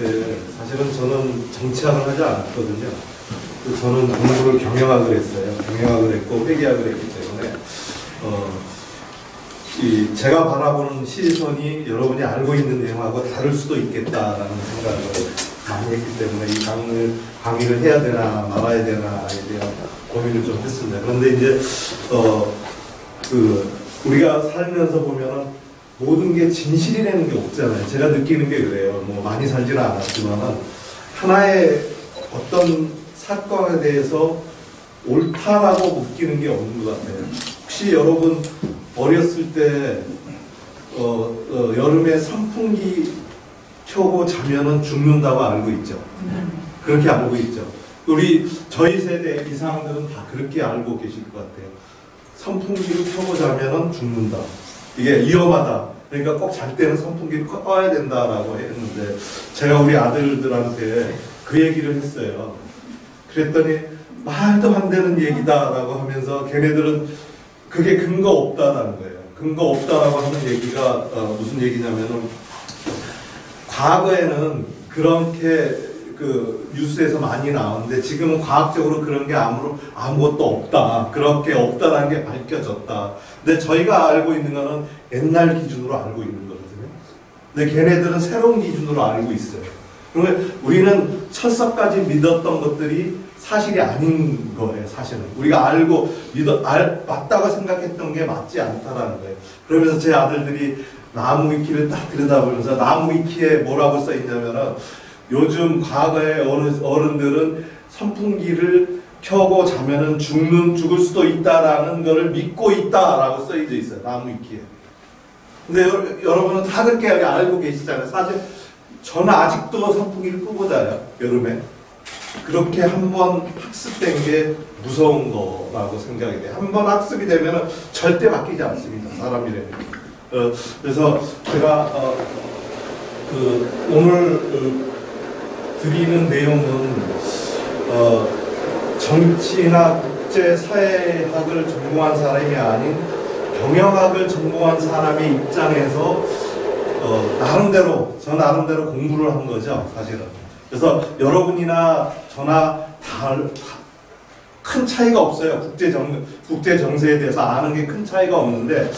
때 사실은 저는 정치학을 하지 않았거든요. 저는 공부를 경영학을 했어요. 경영학을 했고 회계학을 했기 때문에 제가 바라보는 시선이 여러분이 알고 있는 내용하고 다를 수도 있겠다라는 생각을 많이 했기 때문에 이 강의를 해야 되나 말아야 되나에 대한 고민을 좀 했습니다. 그런데 이제 우리가 살면서 보면은 모든 게 진실이라는 게 없잖아요. 제가 느끼는 게 그래요. 뭐 많이 살지는 않았지만은 하나의 어떤 사건에 대해서 옳다라고 느끼는 게 없는 것 같아요. 혹시 여러분 어렸을 때 여름에 선풍기 켜고 자면은 죽는다고 알고 있죠? 그렇게 알고 있죠. 저희 세대 이상들은 다 그렇게 알고 계실 것 같아요. 선풍기를 켜고 자면은 죽는다. 이게 위험하다. 그러니까 꼭 잘 때는 선풍기를 꺼야 된다라고 했는데 제가 우리 아들들한테 그 얘기를 했어요. 그랬더니 말도 안 되는 얘기다라고 하면서 걔네들은 그게 근거 없다라는 거예요. 근거 없다라고 하는 얘기가 무슨 얘기냐면은 과거에는 그렇게 뉴스에서 많이 나오는데 지금은 과학적으로 그런 게 아무것도 없다. 그렇게 없다라는 게 밝혀졌다. 근데 저희가 알고 있는 거는 옛날 기준으로 알고 있는 거거든요. 근데 걔네들은 새로운 기준으로 알고 있어요. 그러면 우리는 철석까지 믿었던 것들이 사실이 아닌 거예요, 사실은. 우리가 맞다고 생각했던 게 맞지 않다라는 거예요. 그러면서 제 아들들이 나무 위키를 딱 들여다보면서 나무 위키에 뭐라고 써 있냐면은 요즘 과거의 어른들은 선풍기를 켜고 자면은 죽을 수도 있다라는 거를 믿고 있다라고 써져 있어요, 나무 위키에. 근데 여러분은 다 그렇게 알고 계시잖아요. 사실 저는 아직도 선풍기를 끄고 자요, 여름에. 그렇게 한번 학습된 게 무서운 거라고 생각이 돼요. 한번 학습이 되면 절대 바뀌지 않습니다. 사람이라는 게. 그래서 제가 오늘 드리는 내용은 정치나 국제사회학을 전공한 사람이 아닌 경영학을 전공한 사람의 입장에서 저 나름대로 공부를 한 거죠, 사실은. 그래서 여러분이나 저나 다 큰 차이가 없어요. 국제 정세에 대해서 아는 게 큰 차이가 없는데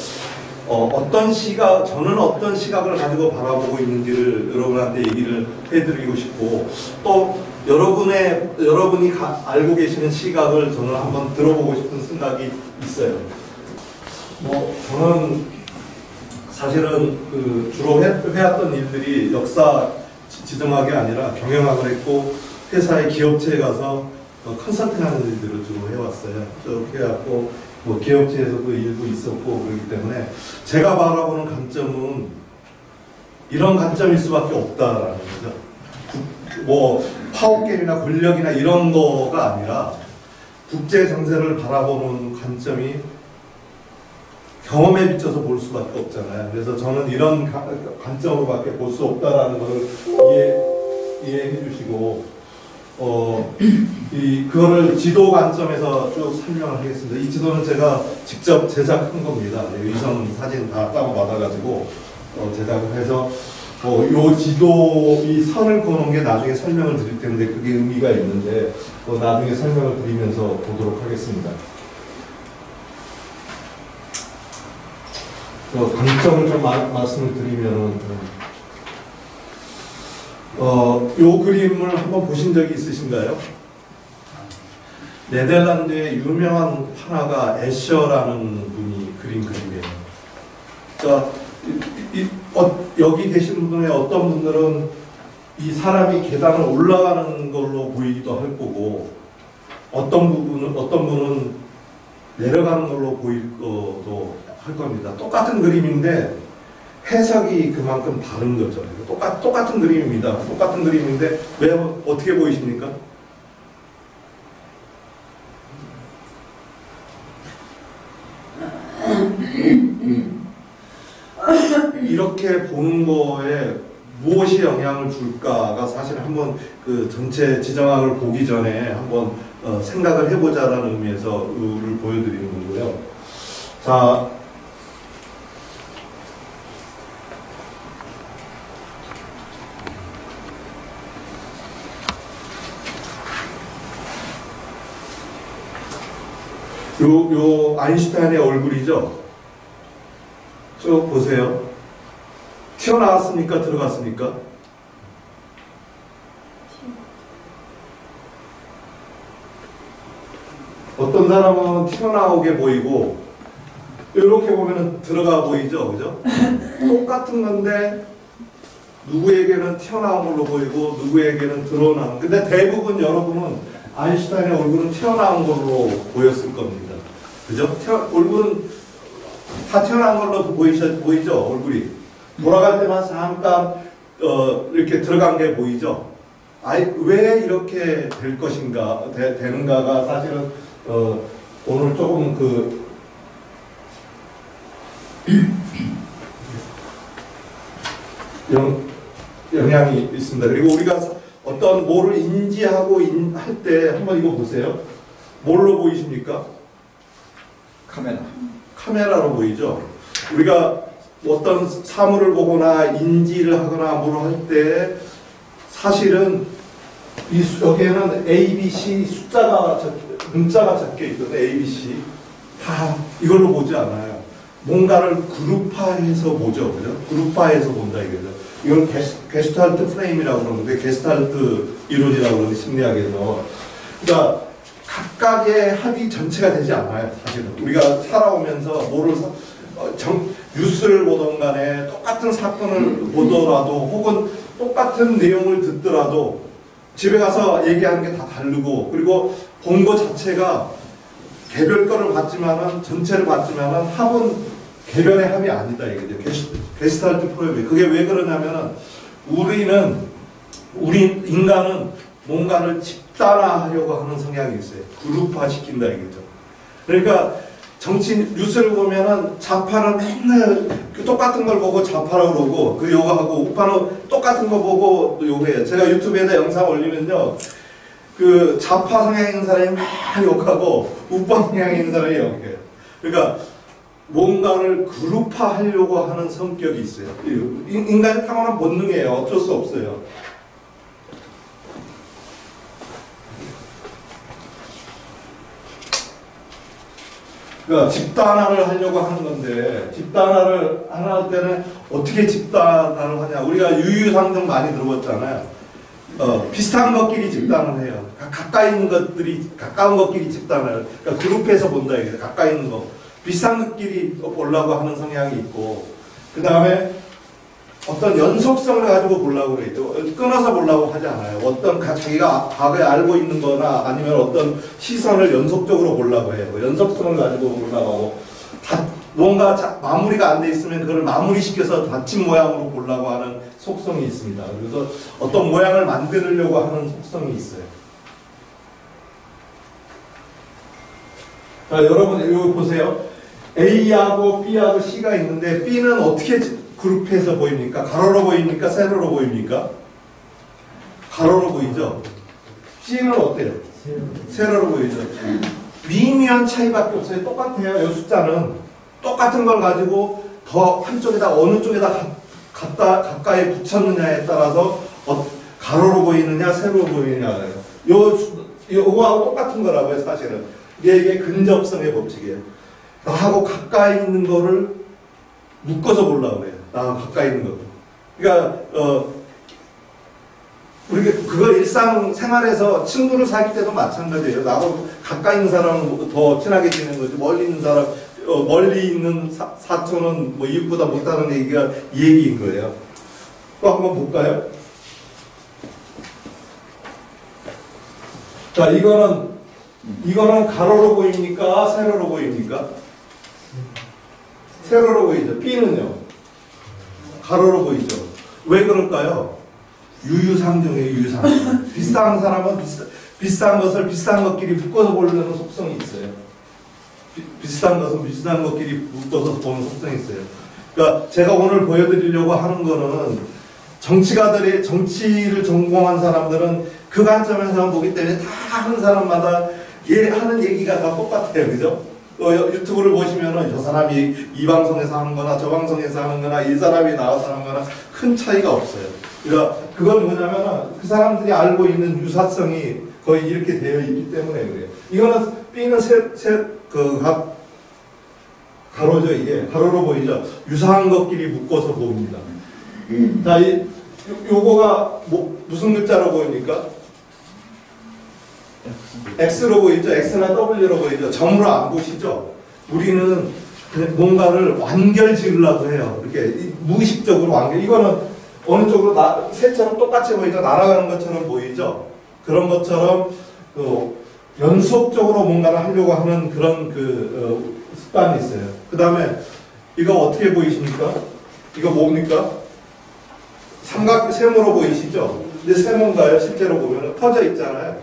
저는 어떤 시각을 가지고 바라보고 있는지를 여러분한테 얘기를 해드리고 싶고 또 여러분이 알고 계시는 시각을 저는 한번 들어보고 싶은 생각이 있어요. 저는 사실은 주로 해왔던 일들이 역사 지정학이 아니라 경영학을 했고 회사의 기업체에 가서 컨설팅하는 일들을 주로 해왔어요. 그렇게 해갖고 기업체에서도 일도 있었고 그렇기 때문에 제가 바라보는 관점은 이런 관점일 수밖에 없다라는 거죠. 파워게임이나 권력이나 이런 거가 아니라 국제 정세를 바라보는 관점이 경험에 비춰서 볼 수밖에 없잖아요. 그래서 저는 이런 관점으로밖에 볼 수 없다라는 것을 이해해 주시고 그거를 지도 관점에서 쭉 설명을 하겠습니다. 이 지도는 제가 직접 제작한 겁니다. 위성 사진 다 다운받아가지고 제작을 해서 요 지도 이 선을 그어놓은 게 나중에 설명을 드릴 텐데 그게 의미가 있는데 나중에 설명을 드리면서 보도록 하겠습니다. 관점을 좀 말씀을 드리면은 요 그림을 한번 보신 적이 있으신가요? 네덜란드의 유명한 화가가 애셔라는 분이 그린 그림이에요. 그러니까 여기 계신 분의 어떤 분들은 이 사람이 계단을 올라가는 걸로 보이기도 할 거고 어떤 분은 내려가는 걸로 보일 것도 할 겁니다. 똑같은 그림인데 해석이 그만큼 다른 거죠. 똑같은 그림입니다. 똑같은 그림인데 왜 어떻게 보이십니까? 이렇게 보는 거에 무엇이 영향을 줄까가 사실 한번 전체 지정학을 보기 전에 한번 생각을 해보자라는 의미에서 를 보여드리는 거고요. 자, 요 아인슈타인의 얼굴이죠. 쭉 보세요. 튀어나왔습니까? 들어갔습니까? 어떤 사람은 튀어나오게 보이고 이렇게 보면은 들어가 보이죠, 그죠? 똑같은 건데 누구에게는 튀어나온 걸로 보이고 누구에게는 드러나온. 근데 대부분 여러분은 아인슈타인의 얼굴은 튀어나온 걸로 보였을 겁니다. 그죠? 얼굴은 다 튀어나온 걸로 보이죠, 얼굴이. 돌아갈 때만 잠깐 이렇게 들어간 게 보이죠. 왜 이렇게 될 것인가, 되는가가 사실은 오늘 조금 영향이 있습니다. 그리고 우리가 어떤 뭐를 인지하고 할 때 한번 이거 보세요. 뭘로 보이십니까? 카메라로 보이죠. 우리가 어떤 사물을 보거나 인지를 하거나 뭘 할 때 사실은 여기에는 A, B, C 문자가 적혀 있거든요. A, B, C 다 이걸로 보지 않아요. 뭔가를 그룹화해서 보죠, 그죠? 그룹화해서 본다 이거죠. 이건 게스탈트 프레임이라고 그러는데 게스탈트 이론이라고 그러는데 심리학에서 그러니까 각각의 합이 전체가 되지 않아요. 사실은 우리가 살아오면서 뭐를 뉴스를 보던 간에 똑같은 사건을 보더라도 혹은 똑같은 내용을 듣더라도 집에 가서 얘기하는 게 다 다르고 그리고 본 거 자체가 개별 거를 봤지만은 전체를 봤지만은 합은 개별의 합이 아니다 이거죠. 게스탈트 프로그램이. 그게 왜 그러냐면은 우리 인간은 뭔가를 집단화하려고 하는 성향이 있어요. 그룹화 시킨다 이거죠. 그러니까 정치 뉴스를 보면은 좌파는 맨날 똑같은 걸 보고 좌파라고 그러고 그 요거하고 우파는 똑같은 거 보고 또 요거해요. 제가 유튜브에다 영상 올리면요. 그 좌파 성향인 사람이 막 욕하고 우파 성향인 사람이 욕해요. 그러니까 뭔가를 그룹화하려고 하는 성격이 있어요. 인간의 타고난 본능이에요. 어쩔 수 없어요. 그러니까 집단화를 하려고 하는 건데 집단화를 할 때는 어떻게 집단화를 하냐. 우리가 유유상종 많이 들어봤잖아요. 비슷한 것끼리 집단을 해요. 가까운 것끼리 집단을. 그러니까 그룹해서 본다 이게 가까이 있는 거. 비슷한 것끼리 보려고 하는 성향이 있고, 그 다음에 어떤 연속성을 가지고 보려고 그래요. 끊어서 보려고 하지 않아요. 어떤 자기가 과거에 알고 있는 거나 아니면 어떤 시선을 연속적으로 보려고 해요. 연속성을 가지고 보려고 하고, 뭔가 마무리가 안 돼 있으면 그걸 마무리시켜서 닫힌 모양으로 보려고 하는 속성이 있습니다. 그래서 어떤 모양을 만들려고 하는 속성이 있어요. 자, 여러분, 이거 보세요. A하고 B하고 C가 있는데 B는 어떻게 그룹해서 보입니까? 가로로 보입니까? 세로로 보입니까? 가로로 보이죠? C는 어때요? 세로로 보이죠? 미미한 차이밖에 없어요. 똑같아요. 이 숫자는 똑같은 걸 가지고 더 한쪽에다 어느 쪽에다 가까이 붙였느냐에 따라서 가로로 보이느냐 세로로 보이느냐예요. 요거하고 똑같은 거라고요. 사실은 이게 근접성의 법칙이에요. 나하고 가까이 있는 거를 묶어서 보려고 해요. 나하고 가까이 있는 거. 그러니까 우리가 그걸 일상생활에서 친구를 사귈 때도 마찬가지예요. 나하고 가까이 있는 사람은 더 친하게 지내는 거지. 멀리 있는 사람, 멀리 있는 사촌은 뭐 이웃보다 못하는 얘기가 이 얘기인 거예요. 또 한번 볼까요? 자, 이거는 가로로 보입니까? 세로로 보입니까? 세로로 보이죠. B는요? 가로로 보이죠. 왜 그럴까요? 유유상종이에요. 유유상종. 비슷한 사람은 비슷한 것을 비슷한 것끼리 묶어서 보려는 속성이 있어요. 비슷한 것은 비슷한 것끼리 묶어서 보는 속성이 있어요. 그러니까 제가 오늘 보여드리려고 하는 거는 정치를 전공한 사람들은 그 관점에서 보기 때문에 다 하는 사람마다 하는 얘기가 다 똑같아요. 그죠? 유튜브를 보시면은 저 사람이 이 방송에서 하는 거나 저 방송에서 하는 거나 이 사람이 나와서 하는 거나 큰 차이가 없어요. 그러니까 그건 뭐냐면은 그 사람들이 알고 있는 유사성이 거의 이렇게 되어 있기 때문에 그래요. 이거는 B는 가로죠, 이게. 가로로 보이죠? 유사한 것끼리 묶어서 보입니다. 자, 요거가 무슨 글자로 보입니까? X로 보이죠? X나 W로 보이죠? 점으로 안 보시죠? 우리는 뭔가를 완결 지으려고 해요. 이렇게 무의식적으로 완결. 이거는 어느 쪽으로 새처럼 똑같이 보이죠? 날아가는 것처럼 보이죠? 그런 것처럼 연속적으로 뭔가를 하려고 하는 그런 습관이 있어요. 그 다음에 이거 어떻게 보이십니까? 이거 뭡니까? 세모로 보이시죠? 근데 세모인가요? 실제로 보면 퍼져 있잖아요.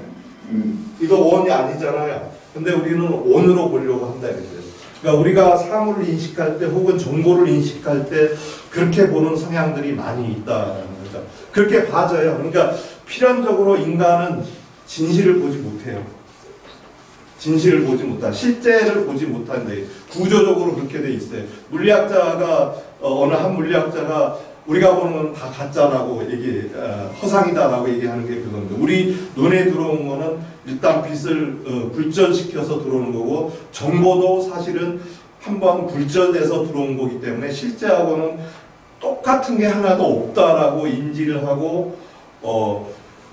이거 원이 아니잖아요. 근데 우리는 원으로 보려고 한다 이거죠. 그러니까 우리가 사물을 인식할 때 혹은 정보를 인식할 때 그렇게 보는 성향들이 많이 있다는 거죠. 그렇게 봐져요. 그러니까 필연적으로 인간은 진실을 보지 못해요. 진실을 보지 못한, 실제를 보지 못한데 구조적으로 그렇게 돼 있어요. 물리학자가 어느 한 물리학자가 우리가 보는 건 다 가짜라고 허상이다라고 얘기하는 게 그건데, 우리 눈에 들어온 거는 일단 빛을 굴절시켜서 들어오는 거고, 정보도 사실은 한번 굴절돼서 들어온 거기 때문에 실제하고는 똑같은 게 하나도 없다라고 인지를 하고,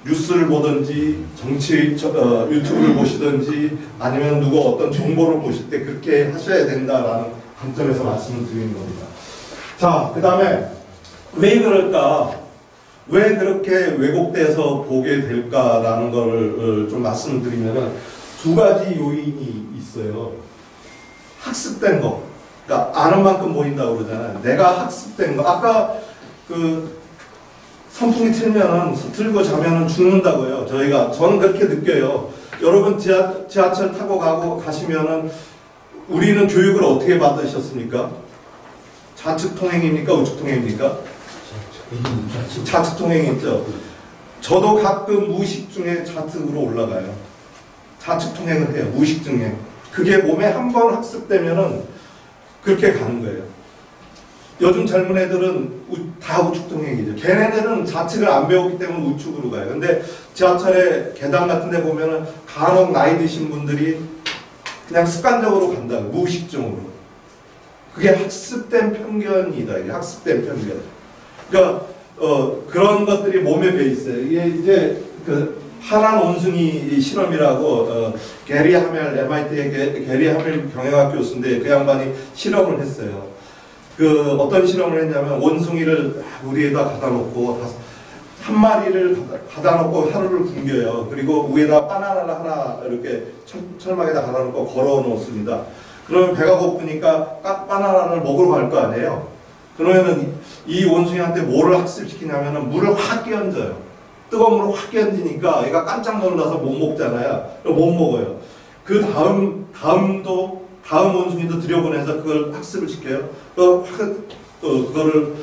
뉴스를 보든지 유튜브를 보시든지 아니면 누가 어떤 정보를 보실 때 그렇게 하셔야 된다라는 관점에서 말씀을 드리는 겁니다. 자, 그 다음에 왜 그럴까? 왜 그렇게 왜곡돼서 보게 될까라는 거를 좀 말씀드리면은 두 가지 요인이 있어요. 학습된 거. 그러니까 아는 만큼 보인다고 그러잖아요. 내가 학습된 거. 아까 선풍기 틀면은, 틀고 자면은 죽는다고요. 저는 그렇게 느껴요. 여러분 지하철 타고 가시면은 우리는 교육을 어떻게 받으셨습니까? 좌측 통행입니까? 우측 통행입니까? 좌측 통행이죠. 저도 가끔 무의식 중에 좌측으로 올라가요. 좌측 통행을 해요. 무의식 중에. 그게 몸에 한 번 학습되면은 그렇게 가는 거예요. 요즘 젊은 애들은 다 우측 통행이죠. 걔네들은 좌측을 안 배웠기 때문에 우측으로 가요. 근데 지하철에 계단 같은 데 보면은 간혹 나이 드신 분들이 그냥 습관적으로 간다고, 무의식적으로. 그게 학습된 편견이다. 이게 학습된 편견. 그러니까 그런 것들이 몸에 배 있어요. 이게 이제 파란 원숭이 실험이라고 게리 하멜, MIT의 게리 하멜 경영학 교수인데 그 양반이 실험을 했어요. 어떤 실험을 했냐면 원숭이를 우리에다 갖다 놓고 한 마리를 갖다 놓고 하루를 굶겨요. 그리고 위에다 바나나를 하나 이렇게 철막에다 갖다 놓고 걸어 놓습니다. 그러면 배가 고프니까 바나나를 먹으러 갈 거 아니에요. 그러면은 이 원숭이한테 뭐를 학습시키냐면은 물을 확 끼얹어요. 뜨거운 물을 확 끼얹으니까 얘가 깜짝 놀라서 못 먹잖아요. 못 먹어요. 그 다음 원숭이도 들여보내서 그걸 학습을 시켜요. 그거를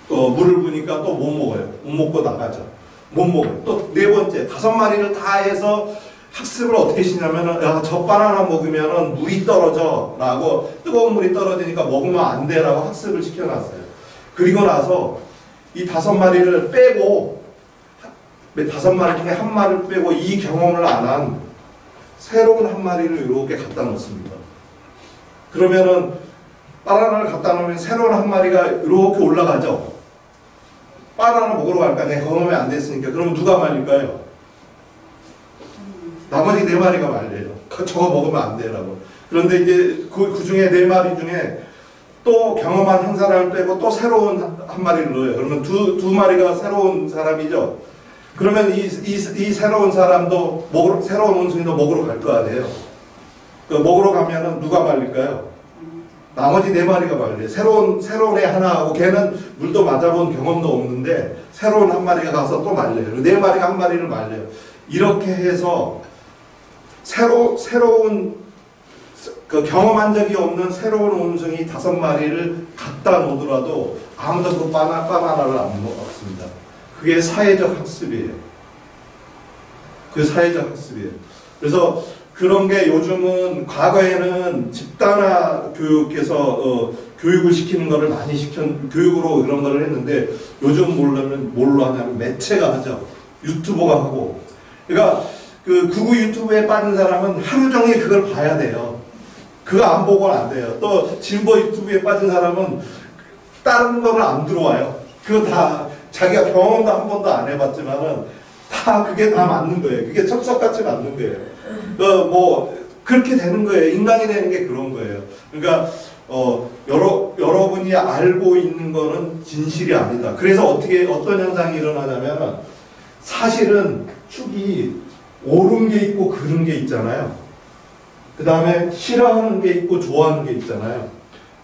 물을 부니까 또 못 먹어요. 못 먹고 나가죠. 못 먹어요. 또 네 번째, 5마리를 다 해서 학습을 어떻게 시냐면은, 야, 저 바나나 먹으면은 물이 떨어져 라고, 뜨거운 물이 떨어지니까 먹으면 안 돼 라고 학습을 시켜놨어요. 그리고 나서 이 5마리를 빼고, 5마리 중에 한 마리를 빼고 이 경험을 안 한 새로운 한 마리를 이렇게 갖다 놓습니다. 그러면은 바나나를 갖다 놓으면 새로운 한 마리가 이렇게 올라가죠. 바나나 먹으러 갈까? 내 경험이 안 됐으니까. 그러면 누가 말릴까요? 나머지 4마리가 말려요. 저거 먹으면 안 돼라고. 그런데 이제 그 중에 4마리 중에 또 경험한 한 사람을 빼고 또 새로운 한 마리를 넣어요. 그러면 두 마리가 새로운 사람이죠. 그러면 이 새로운 사람도 새로운 원숭이도 먹으러 갈 거 아니에요. 먹으러 가면은 누가 말릴까요? 나머지 4마리가 말려요. 새로운 애 하나하고 걔는 물도 맞아본 경험도 없는데 새로운 한 마리가 가서 또 말려요. 4마리가 한 마리를 말려요. 이렇게 해서 새로운 경험한 적이 없는 새로운 원숭이 5마리를 갖다 놓더라도 아무도 그 바나나를 안 먹습니다. 그게 사회적 학습이에요. 그 사회적 학습이에요. 그래서 그런 게 요즘은, 과거에는 집단화 교육에서 교육을 시키는 거를 많이 교육으로 그런 거를 했는데, 요즘 뭘로 하냐면 매체가 하죠. 유튜버가 하고. 그러니까 그 구구 유튜브에 빠진 사람은 하루 종일 그걸 봐야 돼요. 그거 안 보고는 안 돼요. 또 진보 유튜브에 빠진 사람은 다른 거는 안 들어와요. 그거 다 자기가 경험도 한 번도 안 해봤지만은 다 그게 다 맞는 거예요. 그게 척석같이 맞는 거예요. 뭐 그렇게 되는 거예요. 인간이 되는 게 그런 거예요. 그러니까 여러분이 알고 있는 거는 진실이 아니다. 그래서 어떤 현상이 일어나냐면 사실은 축이 옳은 게 있고 그른 게 있잖아요. 그 다음에 싫어하는 게 있고 좋아하는 게 있잖아요.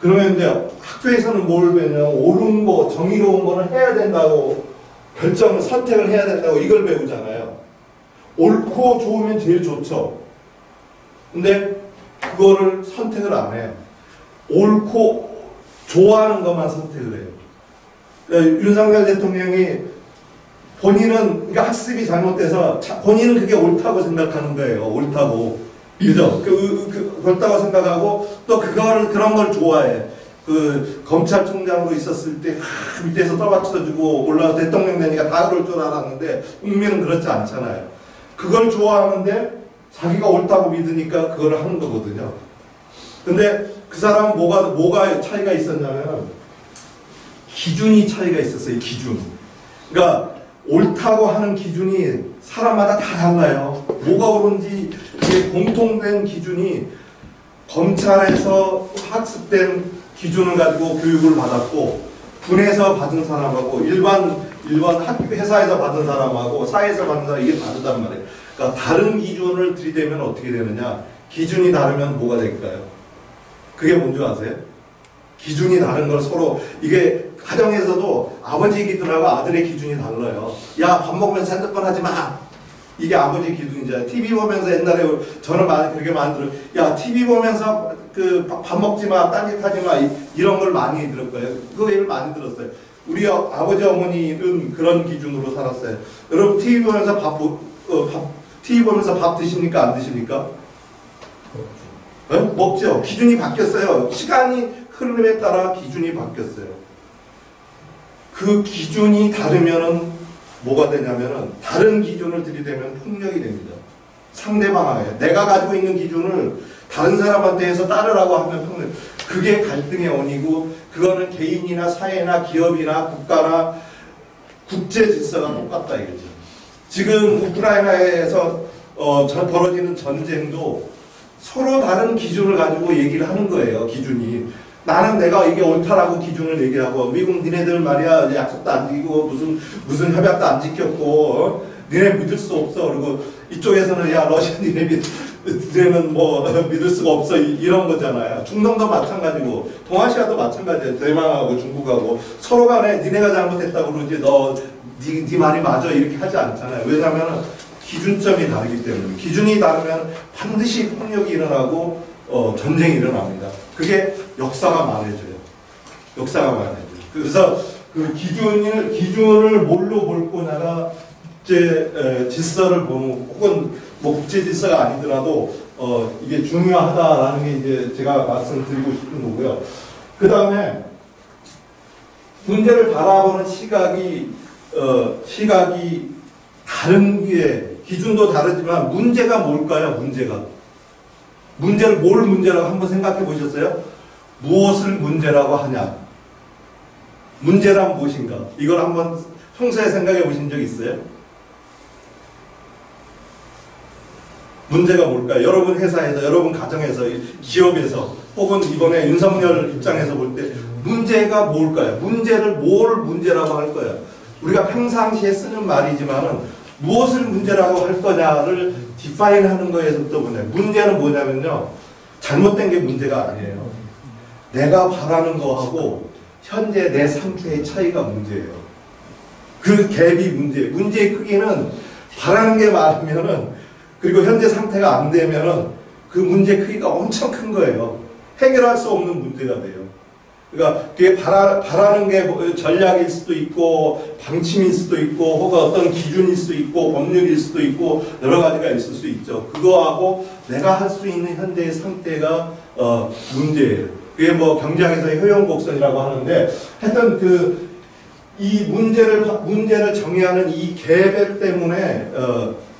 그러면 이제 학교에서는 뭘 배우냐, 옳은 거, 정의로운 거는 해야 된다고 선택을 해야 된다고 이걸 배우잖아요. 옳고 좋으면 제일 좋죠. 근데 그거를 선택을 안 해요. 옳고 좋아하는 것만 선택을 해요. 그러니까 윤석열 대통령이 본인은 그러니까 학습이 잘못돼서 본인은 그게 옳다고 생각하는 거예요. 옳다고. 그죠? 옳다고 생각하고 또 그런 걸 좋아해. 그 검찰총장으로 있었을 때 밑에서 떠받쳐주고 올라와서 대통령 되니까 다 그럴 줄 알았는데 국민은 그렇지 않잖아요. 그걸 좋아하는데 자기가 옳다고 믿으니까 그걸 하는 거거든요. 근데 그 사람은 뭐가 차이가 있었냐면 기준이 차이가 있었어요. 기준. 그러니까 옳다고 하는 기준이 사람마다 다 달라요. 뭐가 옳은지 이게 공통된 기준이 검찰에서 학습된 기준을 가지고 교육을 받았고 군에서 받은 사람하고 일반 회사에서 받은 사람하고 사회에서 받은 사람 이게 다르단 말이에요. 그러니까 다른 기준을 들이대면 어떻게 되느냐? 기준이 다르면 뭐가 될까요? 그게 뭔지 아세요? 기준이 다른 걸 서로 이게 가정에서도 아버지 기준하고 아들의 기준이 달라요. 야, 밥 먹으면서 핸드폰 하지 마. 이게 아버지 기준이잖아요. TV 보면서 옛날에 저는 그렇게 많이 들어요. 야, TV 보면서 밥 먹지 마, 딴짓하지 마. 이런 걸 많이 들을 거예요. 그 얘기를 많이 들었어요. 우리 아버지 어머니는 그런 기준으로 살았어요. 여러분 TV 보면서 TV 보면서 밥 드십니까? 안 드십니까? 먹죠. 기준이 바뀌었어요. 시간이 흐름에 따라 기준이 바뀌었어요. 그 기준이 다르면은 뭐가 되냐면은 다른 기준을 들이대면 폭력이 됩니다. 상대방에게 내가 가지고 있는 기준을 다른 사람한테 해서 따르라고 하면 폭력. 그게 갈등의 원인이고 그거는 개인이나 사회나 기업이나 국가나 국제 질서가 똑같다 이거죠. 지금 우크라이나에서 벌어지는 전쟁도 서로 다른 기준을 가지고 얘기를 하는 거예요. 기준이. 나는 내가 이게 옳다라고 기준을 얘기하고 미국 니네들 말이야 약속도 안 지키고 무슨 협약도 안 지켰고 니네 믿을 수 없어. 그리고 이쪽에서는 야 러시아 니네는 뭐 믿을 수가 없어 이런 거잖아요. 중동도 마찬가지고 동아시아도 마찬가지예요. 대만하고 중국하고 서로 간에 니네가 잘못했다고 그러지 네 말이 맞아 이렇게 하지 않잖아요. 왜냐하면 기준점이 다르기 때문에 기준이 다르면 반드시 폭력이 일어나고 전쟁이 일어납니다. 그게 역사가 말해줘요. 역사가 말해줘요. 그래서 그 기준을 뭘로 볼 거냐가 국제 질서를 보는 혹은 뭐 국제 질서가 아니더라도 이게 중요하다라는 게 이제 제가 말씀드리고 싶은 거고요. 그 다음에 문제를 바라보는 시각이 다른 게 기준도 다르지만 문제가 뭘까요? 문제를 뭘 문제라고 한번 생각해 보셨어요? 무엇을 문제라고 하냐? 문제란 무엇인가? 이걸 한번 평소에 생각해 보신 적 있어요? 문제가 뭘까요? 여러분 회사에서, 여러분 가정에서, 기업에서, 혹은 이번에 윤석열 입장에서 볼 때 문제가 뭘까요? 뭘 문제라고 할 거야? 우리가 평상시에 쓰는 말이지만은 무엇을 문제라고 할 거냐를 디파인 하는 거에서부터 보면 문제는 뭐냐면요. 잘못된 게 문제가 아니에요. 내가 바라는 거하고 현재 내 상태의 차이가 문제예요. 그 갭이 문제의 크기는 바라는 게 많으면은 그리고 현재 상태가 안 되면은 그 문제 크기가 엄청 큰 거예요. 해결할 수 없는 문제가 돼요. 그러니까 그게 바라는 게 전략일 수도 있고 방침일 수도 있고 혹은 어떤 기준일 수도 있고 법률일 수도 있고 여러 가지가 있을 수 있죠. 그거하고 내가 할 수 있는 현재의 상태가 문제예요. 그게 뭐 경제학에서의 효용곡선이라고 하는데 하여튼 이 문제를 정의하는 이 갭 때문에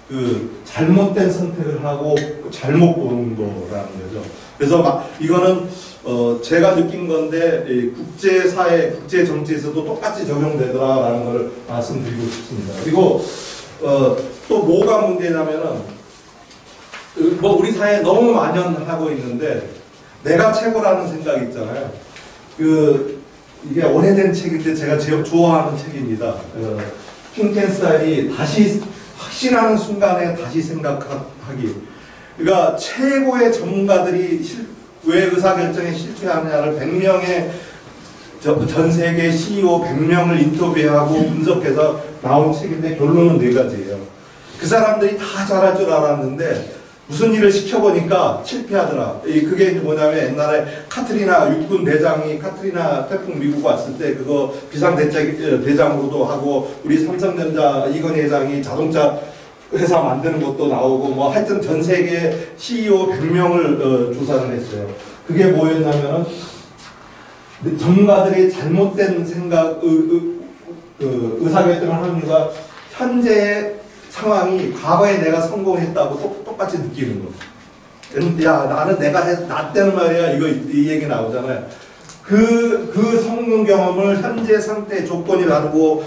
그 잘못된 선택을 하고 잘못 보는 거라는 거죠. 그래서 막 이거는 제가 느낀 건데 국제사회, 국제정치에서도 똑같이 적용되더라라는 걸 말씀드리고 싶습니다. 그리고 또 뭐가 문제냐면은 뭐 우리 사회에 너무 만연하고 있는데 내가 최고라는 생각이 있잖아요. 이게 오래된 책인데 제가 제일 좋아하는 책입니다. 핑켄스타인이 다시 확신하는 순간에 다시 생각하기. 그러니까 최고의 전문가들이 왜 의사결정에 실패하느냐를 100명의 전 세계 CEO 100명을 인터뷰하고 분석해서 나온 책인데 결론은 4가지예요. 그 사람들이 다 잘할 줄 알았는데 무슨 일을 시켜보니까 실패하더라. 그게 뭐냐면 옛날에 카트리나 육군 대장이 카트리나 태풍 미국 왔을 때 그거 비상대책대장으로도 하고 우리 삼성전자 이건희 회장이 자동차 회사 만드는 것도 나오고 뭐 하여튼 전 세계 CEO 100명을 조사를 했어요. 그게 뭐였냐면은 전문가들이 잘못된 생각, 의사결정을 하는 이유가 현재의 상황이 과거에 내가 성공했다고 똑같이 느끼는 거. 야, 나는 나 때는 말이야. 이 얘기 나오잖아요. 그 성공 경험을 현재 상태 조건이 다르고,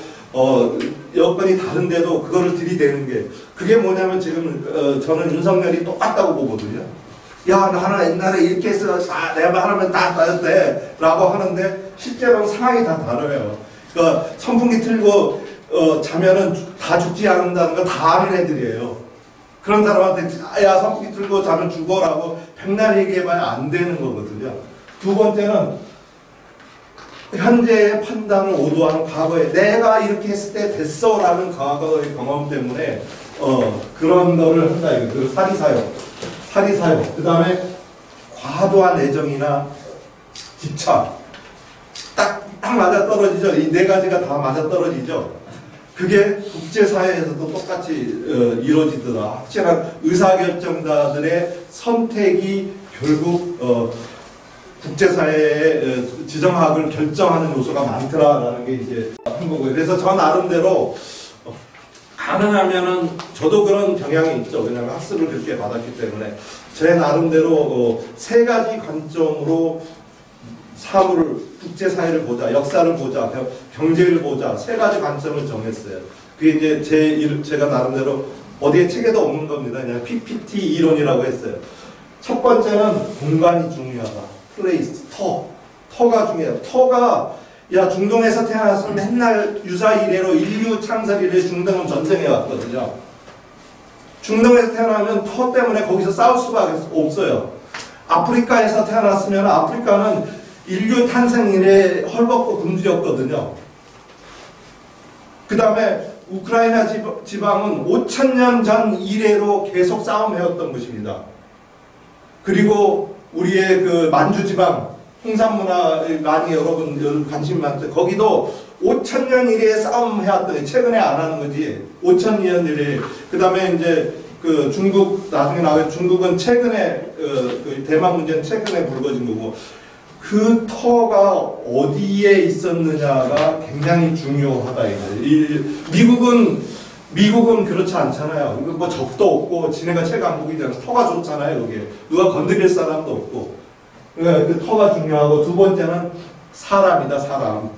여건이 다른데도 그거를 들이대는 게, 그게 뭐냐면 지금, 저는 윤석열이 똑같다고 보거든요. 야, 나는 옛날에 이렇게 해서 내가 하면 다 따졌대. 라고 하는데, 실제로는 상황이 다 다르요. 그러니까 선풍기 틀고, 자면은 다 죽지 않는다는 거 다 아는 애들이에요. 그런 사람한테 야 선풍기 틀고 자면 죽어라고 백날 얘기해봐야 안 되는 거거든요. 두 번째는 현재의 판단을 오도하는 과거에 내가 이렇게 했을 때 됐어라는 과거의 경험 때문에 그런 거를 한다 이거. 그 사리사욕. 그 다음에 과도한 애정이나 집착. 딱 맞아 떨어지죠. 이 4가지가 다 맞아 떨어지죠. 그게 국제사회에서도 똑같이 이루어지더라. 확실한 의사결정자들의 선택이 결국 국제사회의 지정학을 결정하는 요소가 많더라라는 게 이제 한 거고요. 그래서 저 나름대로 가능하면은 저도 그런 경향이 있죠. 왜냐하면 학습을 그렇게 받았기 때문에 제 나름대로 3가지 관점으로 사물을, 국제사회를 보자, 역사를 보자, 경제를 보자, 3가지 관점을 정했어요. 그게 이제 제가 나름대로 어디에 책에도 없는 겁니다. 그냥 PPT 이론이라고 했어요. 첫 번째는 공간이 중요하다. 플레이스, 터가 중요해요. 터가, 야, 중동에서 태어났으면 맨날 유사 이래로 인류 창설 이래 중동은 전쟁해 왔거든요. 중동에서 태어나면 터 때문에 거기서 싸울 수가 없어요. 아프리카에서 태어났으면 아프리카는 인류 탄생 이래 헐벗고 굶주렸거든요. 그 다음에 우크라이나 지방은 5000년 전 이래로 계속 싸움해왔던 것입니다. 그리고 우리의 그 만주 지방, 홍산문화 많이 여러분 관심 많죠. 거기도 5000년 이래에 싸움해왔더니 최근에 안 하는 거지. 5000년 이래. 그 다음에 이제 그 중국 나중에 나와요. 중국은 최근에 그 대만 문제는 최근에 불거진 거고. 그 터가 어디에 있었느냐가 굉장히 중요하다 이거예요. 미국은 그렇지 않잖아요. 뭐 적도 없고 지네가 최강국이잖아요. 터가 좋잖아요. 여기 누가 건드릴 사람도 없고. 그러니까 그 터가 중요하고 두 번째는 사람이다. 사람.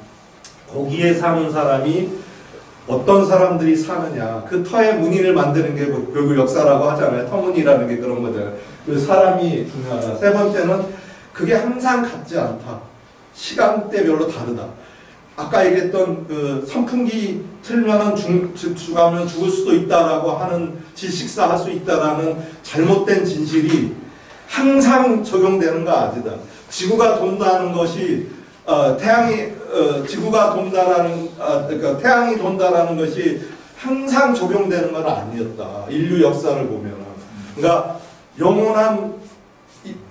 거기에 사는 사람이 어떤 사람들이 사느냐. 그 터의 무늬를 만드는 게 결국 역사라고 하잖아요. 터무늬라는 게 그런 거잖아요. 그 사람이 중요하다. 세 번째는 그게 항상 같지 않다. 시간대별로 다르다. 아까 얘기했던 그 선풍기 틀면은 죽으면 죽을 수도 있다라고 하는 질식사할 수 있다라는 잘못된 진실이 항상 적용되는 거 아니다. 지구가 돈다는 것이 지구가 돈다라는 그러니까 태양이 돈다라는 것이 항상 적용되는 건 아니었다. 인류 역사를 보면은. 그러니까 영원한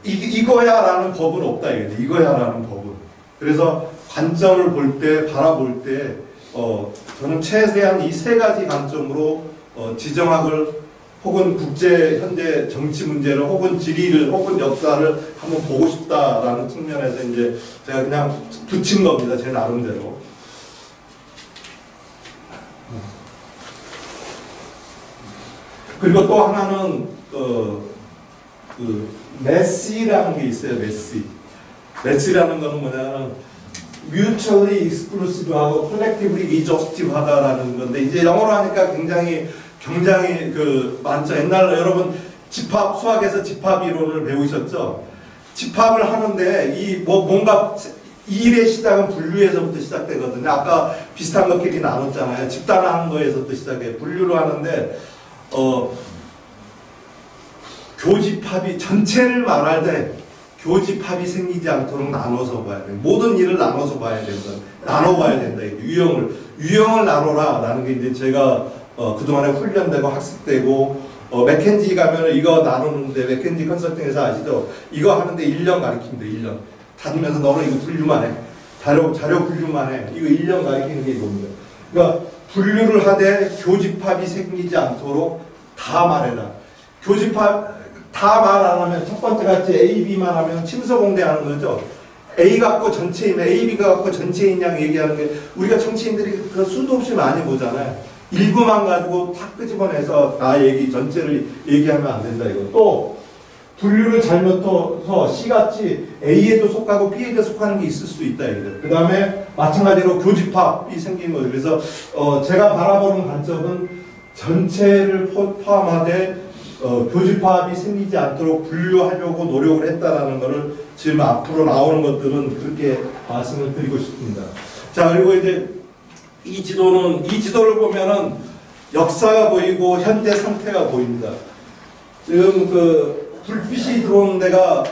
이거야라는 법은 없다 이거죠. 이거야라는 법은. 그래서 관점을 볼 때, 바라볼 때, 저는 최대한 이 3가지 관점으로 지정학을 혹은 현재 정치 문제를 혹은 지리를 혹은 역사를 한번 보고 싶다라는 측면에서 이제 제가 그냥 붙인 겁니다. 제 나름대로. 그리고 또 하나는 그 메시라는 게 있어요. 메시라는 거는 뭐냐면 mutually exclusive하고 collectively exhaustive하다라는 건데 이제 영어로 하니까 굉장히 그 많죠. 옛날 여러분 수학에서 집합 이론을 배우셨죠? 집합을 하는데 뭔가 이 일의 시작은 분류에서부터 시작되거든요. 아까 비슷한 것끼리 나눴잖아요. 집단화하는 거에서부터 시작해. 분류를 하는데 교집합이 전체를 말할 때 교집합이 생기지 않도록 나눠서 봐야 돼. 모든 일을 나눠서 봐야 된다. 나눠봐야 된다. 유형을 나눠라라는 게 이제 제가 그동안에 훈련되고 학습되고 맥켄지 가면은 이거 나누는데 맥켄지 컨설팅에서 아시죠? 이거 하는데 1년 가르칩니다. 1년. 다니면서 너는 이거 분류만 해. 자료 분류만 해. 이거 1년 가르치는 게 이겁니다. 그러니까 분류를 하되 교집합이 생기지 않도록 다 말해라. 교집합 다 말 안 하면 첫 번째 같이 A, B만 하면 침소봉대하는 거죠. A 갖고 전체이면 A, B가 갖고 전체인 양 얘기하는 게 우리가 정치인들이 그 수도 없이 많이 보잖아요. 일부만 가지고 탁 끄집어내서 나 얘기 전체를 얘기하면 안 된다 이거. 또 분류를 잘못해서 C같이 A에도 속하고 B에도 속하는 게 있을 수 있다 이거죠. 그 다음에 마찬가지로 교집합이 생기는 거예요. 그래서 제가 바라보는 관점은 전체를 포함하되 교집합이 생기지 않도록 분류하려고 노력을 했다라는 것을 지금 앞으로 나오는 것들은 그렇게 말씀을 드리고 싶습니다. 자, 그리고 이제 이 지도를 보면은 역사가 보이고 현재 상태가 보입니다. 지금 그 불빛이 들어오는 데가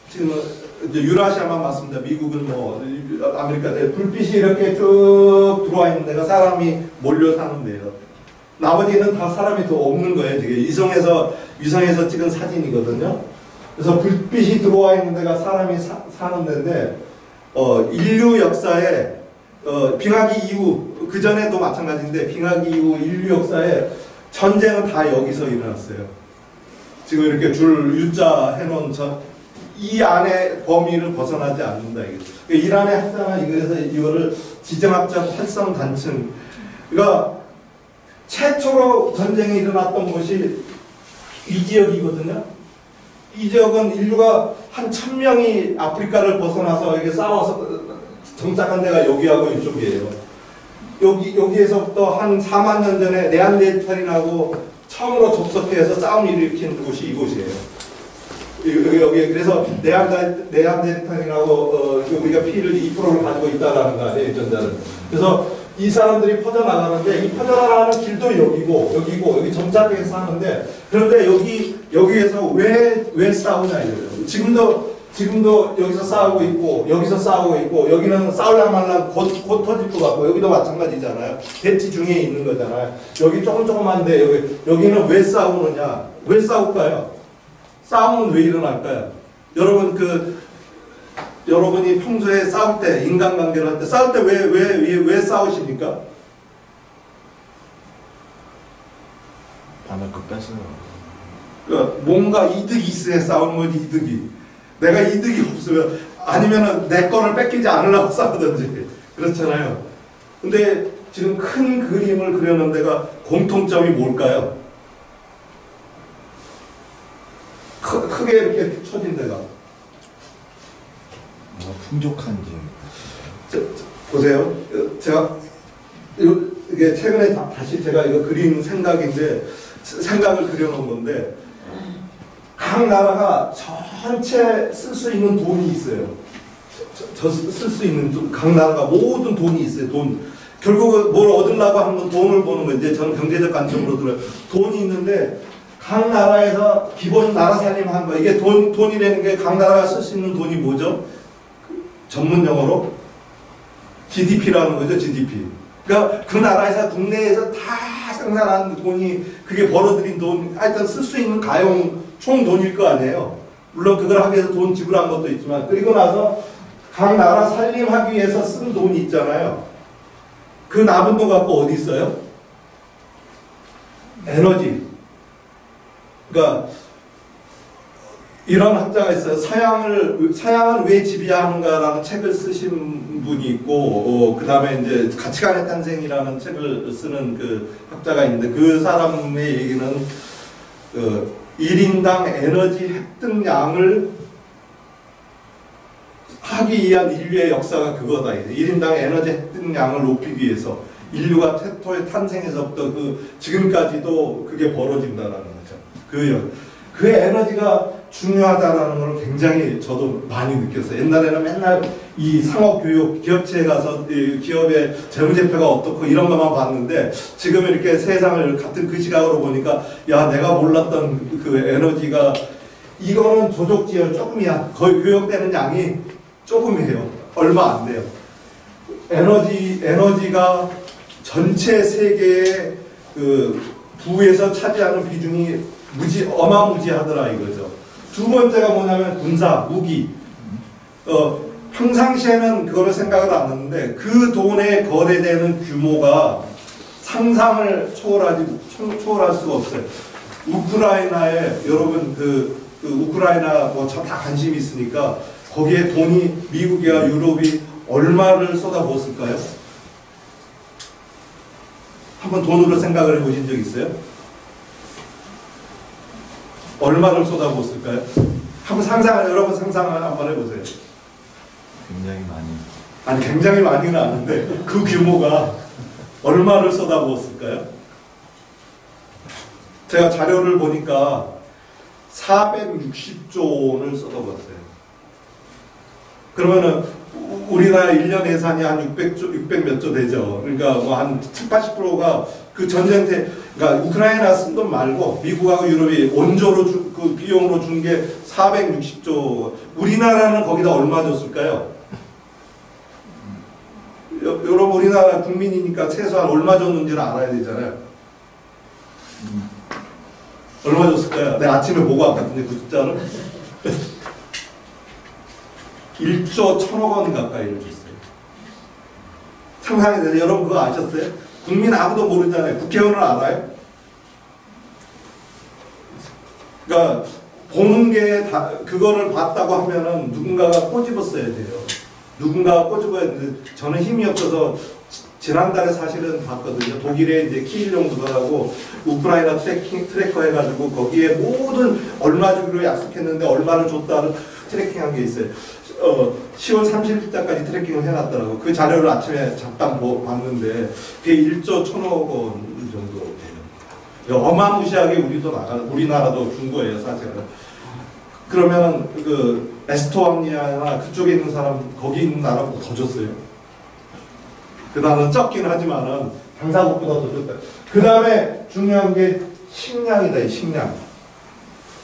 지금 이제 유라시아만 맞습니다. 미국은 뭐 아메리카 불빛이 이렇게 쭉 들어와 있는 데가 사람이 몰려 사는 데예요. 나머지는 다 사람이 더 없는 거예요. 지금 위성에서 찍은 사진이거든요. 그래서 불빛이 들어와 있는 데가 사람이 사는 데인데 인류 역사에 빙하기 이후 그 전에도 마찬가지인데 빙하기 이후 인류 역사에 전쟁은 다 여기서 일어났어요. 지금 이렇게 줄 U자 해놓은 이 안에 범위를 벗어나지 않는다 이게. 일 안에 하잖아. 그래서 이거를 지정학적 활성 단층. 그러니까 최초로 전쟁이 일어났던 곳이 이 지역이거든요. 이 지역은 인류가 한 1000명이 아프리카를 벗어나서 이게 싸워서 정착한 데가 여기하고 이쪽이에요. 여기에서부터 한 4만 년 전에 네안데르탈인하고 처음으로 접속해서 싸움을 일으킨 곳이 이곳이에요. 여기 그래서 네안데르탈인하고 우리가 피를 2%를 가지고 있다라는 거 아니에요, 유전자를. 그래서 이 사람들이 퍼져나가는데 이 퍼져나가는 길도 여기고 여기 정착해서 사는데 그런데 여기에서 왜 싸우냐 이거예요. 지금도 여기서 싸우고 있고 여기서 싸우고 있고 여기는 싸울랑 말랑 곧 터질 것 같고 여기도 마찬가지잖아요. 대치 중에 있는 거잖아요. 여기 조금한데 여기는 왜 싸우느냐? 왜 싸울까요? 싸움은 왜 일어날까요? 여러분이 평소에 싸울 때, 인간관계를 할 때, 싸울 때 왜 싸우십니까? 밤에 그 뺏어요. 그러니까 뭔가 이득이 있어야 싸우는 거지, 이득이. 내가 이득이 없으면, 아니면은 내 거를 뺏기지 않으려고 싸우든지. 그렇잖아요. 근데 지금 큰 그림을 그려놓은 데가 공통점이 뭘까요? 크게 이렇게 쳐진 데가. 풍족한지. 보세요. 제가 이게 최근에 다시 제가 이거 그린 생각을 그려놓은 건데 각 나라가 전체 쓸 수 있는 돈이 있어요. 쓸 수 있는 각 나라가 모든 돈이 있어요. 결국은 뭘 얻으려고 하면 돈을 보는 거 이제 전 경제적 관점으로 들어요. 돈이 있는데 각 나라에서 기본 나라 살림한 거 이게 돈이라는 게 각 나라가 쓸 수 있는 돈이 뭐죠? 전문 용어로 GDP라는 거죠, GDP. 그러니까 그 나라에서 국내에서 다 생산한 돈이 그게 벌어들인 돈, 하여튼 쓸 수 있는 가용 총 돈일 거 아니에요. 물론 그걸 하기 위해서 돈 지불한 것도 있지만 그리고 나서 각 나라 살림하기 위해서 쓴 돈이 있잖아요. 그 남은 돈 갖고 어디 있어요? 에너지. 그러니까 이런 학자가 있어요. 서양을 왜 지배하는가라는 책을 쓰신 분이 있고, 그 다음에 이제 가치관의 탄생이라는 책을 쓰는 그 학자가 있는데, 그 사람의 얘기는 1인당 에너지 획득량을 하기 위한 인류의 역사가 그거다. 1인당 에너지 획득량을 높이기 위해서 인류가 태토의 탄생에서부터 지금까지도 그게 벌어진다라는 거죠. 그 에너지가 중요하다라는 걸 굉장히 저도 많이 느꼈어요. 옛날에는 맨날 이 상업교육, 기업체에 가서 기업의 재무제표가 어떻고 이런 것만 봤는데 지금 이렇게 세상을 같은 그 시각으로 보니까 야, 내가 몰랐던 그 에너지가 이거는 조족지열 조금이야. 거의 교역되는 양이 조금이에요. 얼마 안 돼요. 에너지가 전체 세계의 부에서 차지하는 비중이 어마무지하더라 이거죠. 두 번째가 뭐냐면 군사, 무기. 평상시에는 그거를 생각을 안 하는데 그 돈에 거래되는 규모가 상상을 초월할 수가 없어요. 우크라이나에 여러분 우크라이나 뭐 다 관심이 있으니까 거기에 돈이 미국이나 유럽이 얼마를 쏟아부었을까요? 한번 돈으로 생각을 해보신 적 있어요? 얼마를 쏟아부었을까요? 여러분 상상을 한번 해보세요. 굉장히 많이. 아니, 굉장히 많이는 아는데 그 규모가 얼마를 쏟아부었을까요? 제가 자료를 보니까 460조 원을 쏟아부었어요. 그러면은 우리나라 1년 예산이 한 600 몇 조 되죠. 그러니까 뭐 한 70, 80%가 그 전쟁 때, 그러니까 우크라이나 쓴 돈 말고 미국하고 유럽이 원조로 그 비용으로 준 게 460조. 우리나라는 거기다 얼마 줬을까요? 여러분 우리나라 국민이니까 최소한 얼마 줬는지를 알아야 되잖아요. 얼마 줬을까요? 내가 아침에 보고 왔거든요, 그 숫자를. 1조 1,000억 원 가까이를 줬어요. 상상이 되죠? 여러분 그거 아셨어요? 국민 아무도 모르잖아요. 국회의원을 알아요? 그러니까 보는 게 그거를 봤다고 하면은 누군가가 꼬집었어야 돼요. 누군가가 꼬집어야 되는데 저는 힘이 없어서 지난달에 사실은 봤거든요. 독일에 이제 키일 연구소하고 우크라이나 트래커 해가지고 거기에 모든 얼마 주기로 약속했는데 얼마를 줬다를 트래킹한 게 있어요. 10월 30일자까지 트래킹을 해놨더라고. 그 자료를 아침에 잠깐 봤는데 그게 1조 1,000억 원 정도 돼요. 어마무시하게 우리나라도 준 거예요, 사실은. 그러면 에스토니아나 그쪽에 있는 사람, 거기 있는 나라보다 더 줬어요. 그 나라는 적긴 하지만은 당사국보다 더 줬다. 그 다음에 중요한 게 식량이다, 이 식량.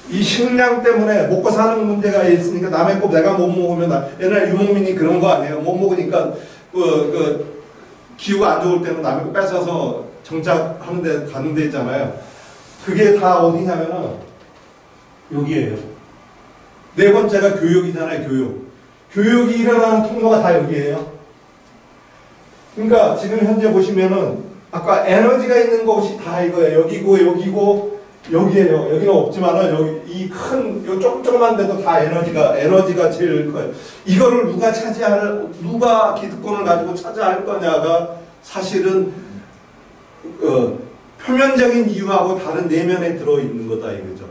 이 식량 때문에 먹고 사는 문제가 있으니까 남의 거 내가 못 먹으면 옛날 유목민이 그런 거 아니에요. 못 먹으니까 기후가 안 좋을 때는 남의 거 뺏어서 정착하는 데 가는 데 있잖아요. 그게 다 어디냐면은 여기에요. 네 번째가 교육이잖아요. 교육이 일어나는 통로가 다 여기에요. 그러니까 지금 현재 보시면은 아까 에너지가 있는 곳이 다 이거예요. 여기고 여기에요. 여기는 없지만은 여기 이 큰 요 조그만 데도 다 에너지가 제일 커요. 이거를 누가 기득권을 가지고 차지할 거냐가 사실은 표면적인 이유하고 다른 내면에 들어 있는 거다 이거죠.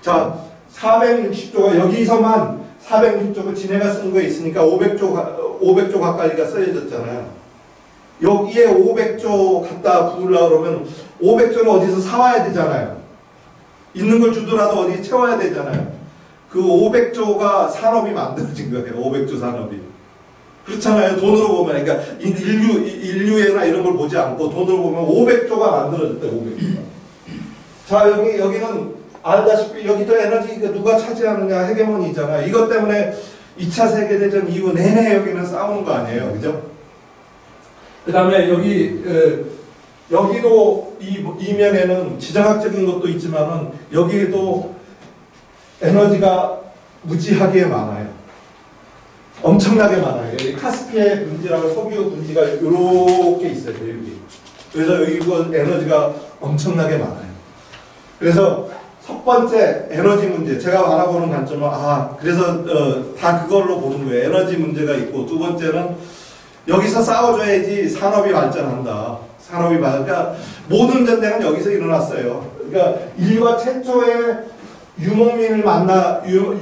자, 460조가 여기서만 460조가 지네가 쓴 거에 있으니까 500조 가까이가 써져졌잖아요. 여기에 500조 갖다 부으려고 그러면 500조는 어디서 사와야 되잖아요. 있는 걸 주더라도 어디 채워야 되잖아요. 그 500조가 산업이 만들어진 거예요. 500조 산업이. 그렇잖아요. 돈으로 보면. 그러니까 인류애나 이런 걸 보지 않고 돈으로 보면 500조가 만들어졌대요. 500조가. 자, 여기는 알다시피 여기도 에너지 누가 차지하느냐 헤게모니 있잖아요. 이것 때문에 2차 세계대전 이후 내내 여기는 싸우는 거 아니에요. 그죠? 그 다음에 여기도 이면에는 지정학적인 것도 있지만은 여기에도 에너지가 무지하게 많아요. 엄청나게 많아요. 여기 카스피해 분지라고 석유 분지가 이렇게 있어요. 여기. 그래서 여기 에너지가 엄청나게 많아요. 그래서 첫 번째 에너지 문제 제가 바라보는 관점은 그래서 다 그걸로 보는 거예요. 에너지 문제가 있고 두 번째는 여기서 싸워줘야지 산업이 발전한다. 산업이 그러니까 모든 전쟁은 여기서 일어났어요. 그러니까 인류가 최초의 유목민을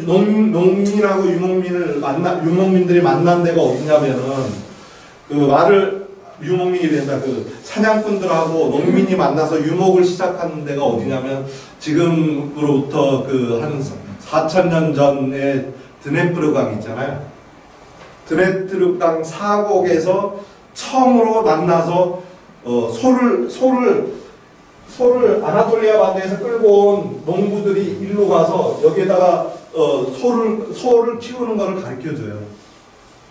농민하고 유목민들이 만난 데가 어디냐면은 그 말을 유목민이 된다. 그 사냥꾼들하고 농민이 만나서 유목을 시작하는 데가 어디냐면 지금으로부터 그 한 4,000년 전에 드네프르 강 있잖아요. 드네프르 강 사곡에서 처음으로 만나서 소를 아나톨리아 반도에서 끌고 온 농부들이 일로 가서 여기에다가 소를 키우는 것을 가르쳐줘요.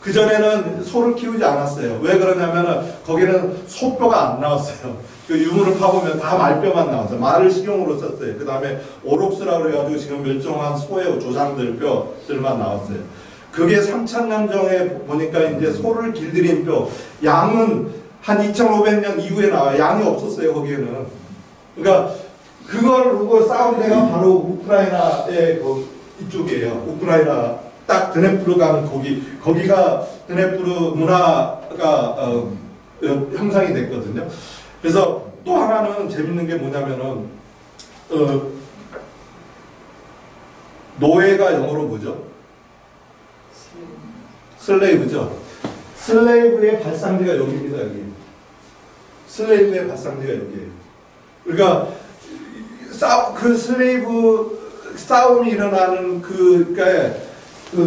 그전에는 소를 키우지 않았어요. 왜 그러냐면은 거기는 소뼈가 안 나왔어요. 그 유물을 파보면 다 말뼈만 나왔어요. 말을 식용으로 썼어요. 그 다음에 오록스라고 그래가지고 지금 멸종한 소의 조상들 뼈들만 나왔어요. 그게 3,000년 전에 보니까 이제 소를 길들인 뼈, 양은 한 2,500년 이후에 나와요. 양이 없었어요, 거기에는. 그러니까 그걸 두고 싸운 데가 바로 우크라이나의 이쪽이에요. 우크라이나 딱 드네프르 가는 거기가 드네프르 문화가 형성이 됐거든요. 그래서 또 하나는 재밌는 게 뭐냐면은 노예가 영어로 뭐죠? 슬레이브죠. 슬레이브의 발상지가 여기입니다. 여기. 슬레이브의 발상지가 여기예요. 그러니까 그 슬레이브 싸움이 일어나는 그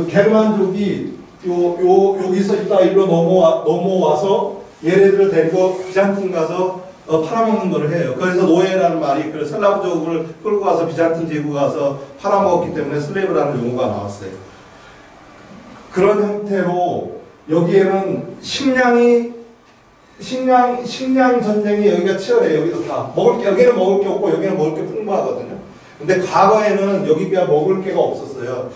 게르만족이 여기서 있다 일로 넘어와서 얘네들을 데리고 비잔틴 가서 팔아먹는 걸 해요. 그래서 노예라는 말이 그 슬라브족을 끌고 가서 비잔틴 제국 가서 팔아먹었기 때문에 슬레이브라는 용어가 나왔어요. 그런 형태로 여기에는 식량 전쟁이 여기가 치열해요. 여기도 다 여기는 먹을 게 없고 여기는 먹을 게 풍부하거든요. 근데 과거에는 여기가 먹을 게가 없었어요.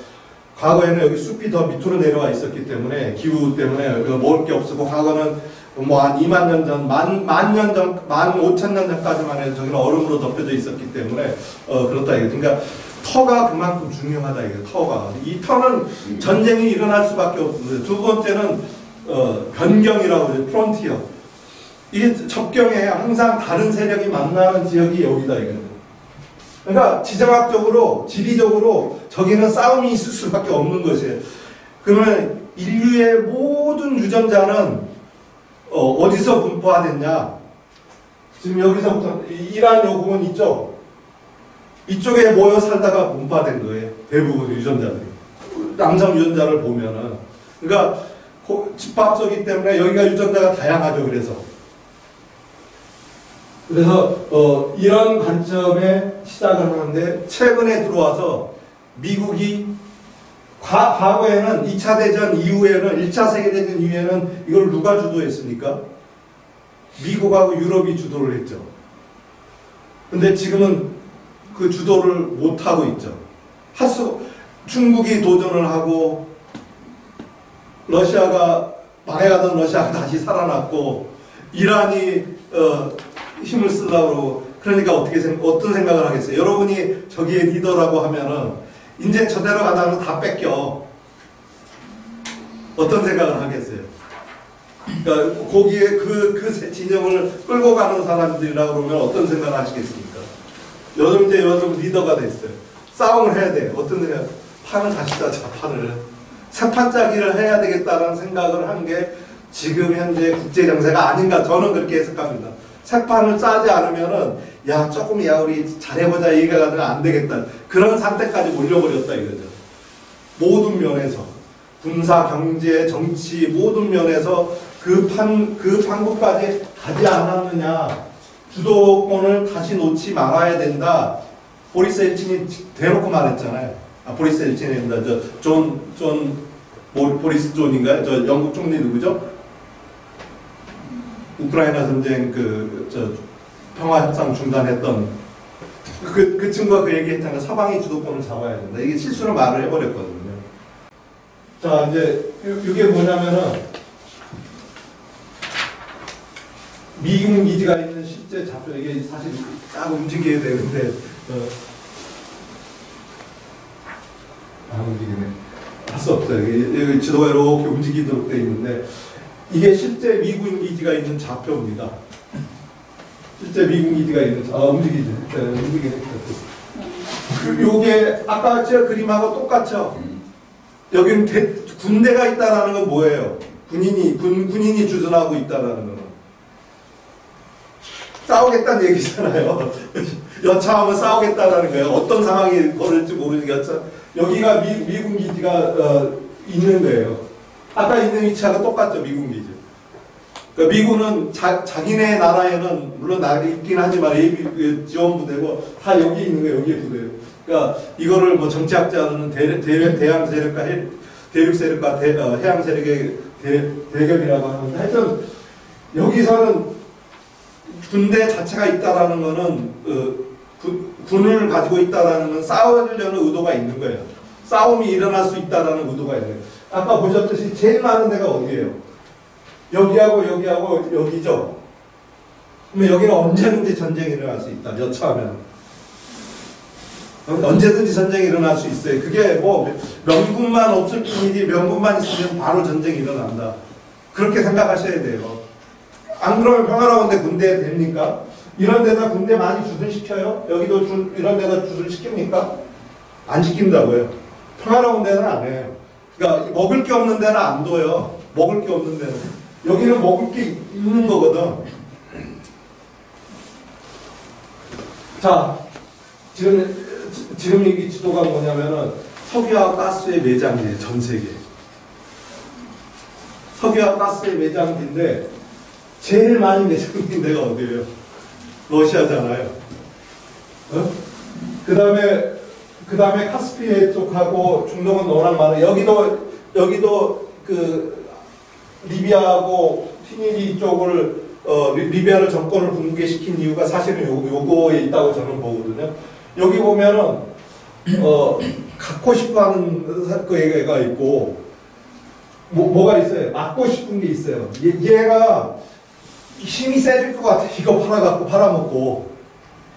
과거에는 여기 숲이 더 밑으로 내려와 있었기 때문에 기후 때문에 먹을 게 없었고 과거는 뭐 한 2만 년 전, 만 년 전, 15,000년 전까지만 해도 저기는 얼음으로 덮여져 있었기 때문에 그렇다 이거. 그러니까 터가 그만큼 중요하다 이거. 터가 이 터는 전쟁이 일어날 수밖에 없어요. 두 번째는 변경이라고 해요. 프론티어. 이게 접경에 항상 다른 세력이 만나는 지역이 여기다 이거예요. 그러니까 지정학적으로, 지리적으로 저기는 싸움이 있을 수밖에 없는 것이에요. 그러면 인류의 모든 유전자는 어디서 분포화됐냐? 지금 여기서부터 이란 요 부분 있죠? 이쪽에 모여 살다가 분포화된 거예요. 대부분 유전자들이. 남성 유전자를 보면은. 그러니까 집합적이기 때문에 여기가 유전자가 다양하죠. 그래서 이런 관점에 시작을 하는데 최근에 들어와서 미국이 과거에는 2차 대전 이후에는 1차 세계대전 이후에는 이걸 누가 주도했습니까? 미국하고 유럽이 주도를 했죠. 근데 지금은 그 주도를 못하고 있죠. 중국이 도전을 하고 러시아가 망해가던 러시아가 다시 살아났고 이란이 힘을 쓰려고 그러니까 어떤 생각을 하겠어요? 여러분이 저기에 리더라고 하면은 이제 저대로 가다가 다 뺏겨. 어떤 생각을 하겠어요? 그러니까 거기에 그 진영을 끌고 가는 사람들이라고 그러면 어떤 생각을 하시겠습니까? 여러분 리더가 됐어요. 싸움을 해야 돼. 어떤 생각? 판을 다시 짜자, 판을. 새 판짜기를 해야 되겠다는 생각을 한 게 지금 현재 국제 정세가 아닌가 저는 그렇게 해석합니다. 새 판을 짜지 않으면은 우리 잘해보자 얘기가 가지고 안 되겠다. 그런 상태까지 몰려버렸다 이거죠. 모든 면에서 군사, 경제, 정치 모든 면에서 그 판국까지 가지 않았느냐. 주도권을 다시 놓지 말아야 된다. 보리스 엘친이 대놓고 말했잖아요. 보리스 엘친이 보리스 존인가요? 저 영국 총리 누구죠? 우크라이나 전쟁 평화협상 중단했던 그 친구가 그 얘기 했잖아요. 서방이 주도권을 잡아야 된다. 이게 실수로 말을 해버렸거든요. 자, 이제 이게 뭐냐면은 미국 기지가 있는 실제 좌표 이게 사실 딱 움직여야 되는데 안 움직이네. 할 수 없어요. 여기 지도가 이렇게 움직이도록 되어 있는데 이게 실제 미군 기지가 있는 좌표입니다. 실제 미군 기지가 있는, 움직이죠. 움직이는. 요게 아까 제가 그림하고 똑같죠? 여기는 군대가 있다라는 건 뭐예요? 군인이 주둔하고 있다라는 거는 싸우겠다는 얘기잖아요. 여차하면 싸우겠다라는 거예요. 어떤 상황이 벌어질지 모르니까 여기가 미군 기지가 있는 거예요. 아까 있는 위치하고 똑같죠, 미군 기지. 그러니까 미군은 자기네 나라에는 물론 나라가 있긴 하지만 예비 지원부대고 다 여기 있는 거예요, 여기에 부대예요. 그러니까 이거를 뭐 정치학자는 대양 세력과 대륙 세력과 해양 세력의 대결이라고 하는데 하여튼 여기서는 군대 자체가 있다라는 거는 군을 가지고 있다라는 건 싸우려는 의도가 있는 거예요. 싸움이 일어날 수 있다라는 의도가 있는 거예요. 아까 보셨듯이 제일 많은 데가 어디예요? 여기하고 여기하고 여기죠. 그러면 여기는 언제든지 전쟁이 일어날 수 있다. 여차하면. 언제든지 전쟁이 일어날 수 있어요. 그게 뭐 명분만 없을 뿐이지 명분만 있으면 바로 전쟁이 일어난다. 그렇게 생각하셔야 돼요. 안 그러면 평화로운데 군대 됩니까? 이런 데다 군대 많이 주둔시켜요? 여기도 이런 데다 주둔시킵니까? 안 시킨다고요. 평화로운 데는 안 해요. 그러니까 먹을 게 없는 데는 안 둬요. 먹을 게 없는 데는. 여기는 먹을 게 있는 거거든. 자, 지금 이 지도가 뭐냐면은 석유와 가스의 매장지예요. 전 세계. 석유와 가스의 매장지인데 제일 많이 매장된 데가 어디예요? 러시아잖아요. 어? 그 다음에 카스피해 쪽하고 중동은 워낙 많아요. 여기도 그 리비아하고 튀니지 쪽을 리비아를 정권을 붕괴시킨 이유가 사실은 요거에 있다고 저는 보거든요. 여기 보면은 갖고 싶어하는 그 애가 있고 뭐가 있어요? 맞고 싶은 게 있어요. 얘가 힘이 세질 것 같아. 이거 팔아먹고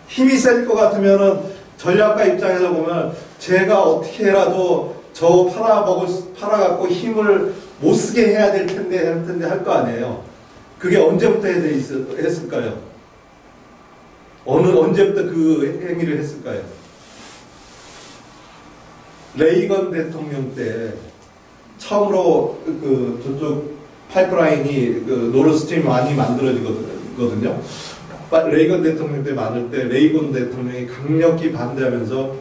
힘이 세질 것 같으면은 전략가 입장에서 보면 제가 어떻게라도 저 팔아갖고 힘을 못 쓰게 해야 될 텐데 할 거 아니에요. 그게 언제부터 했을까요? 언제부터 그 행위를 했을까요? 레이건 대통령 때 처음으로 저쪽 파이프라인이 노르스트림 많이 만들어지거든요. 레이건 대통령 때 많을 때 레이건 대통령이 강력히 반대하면서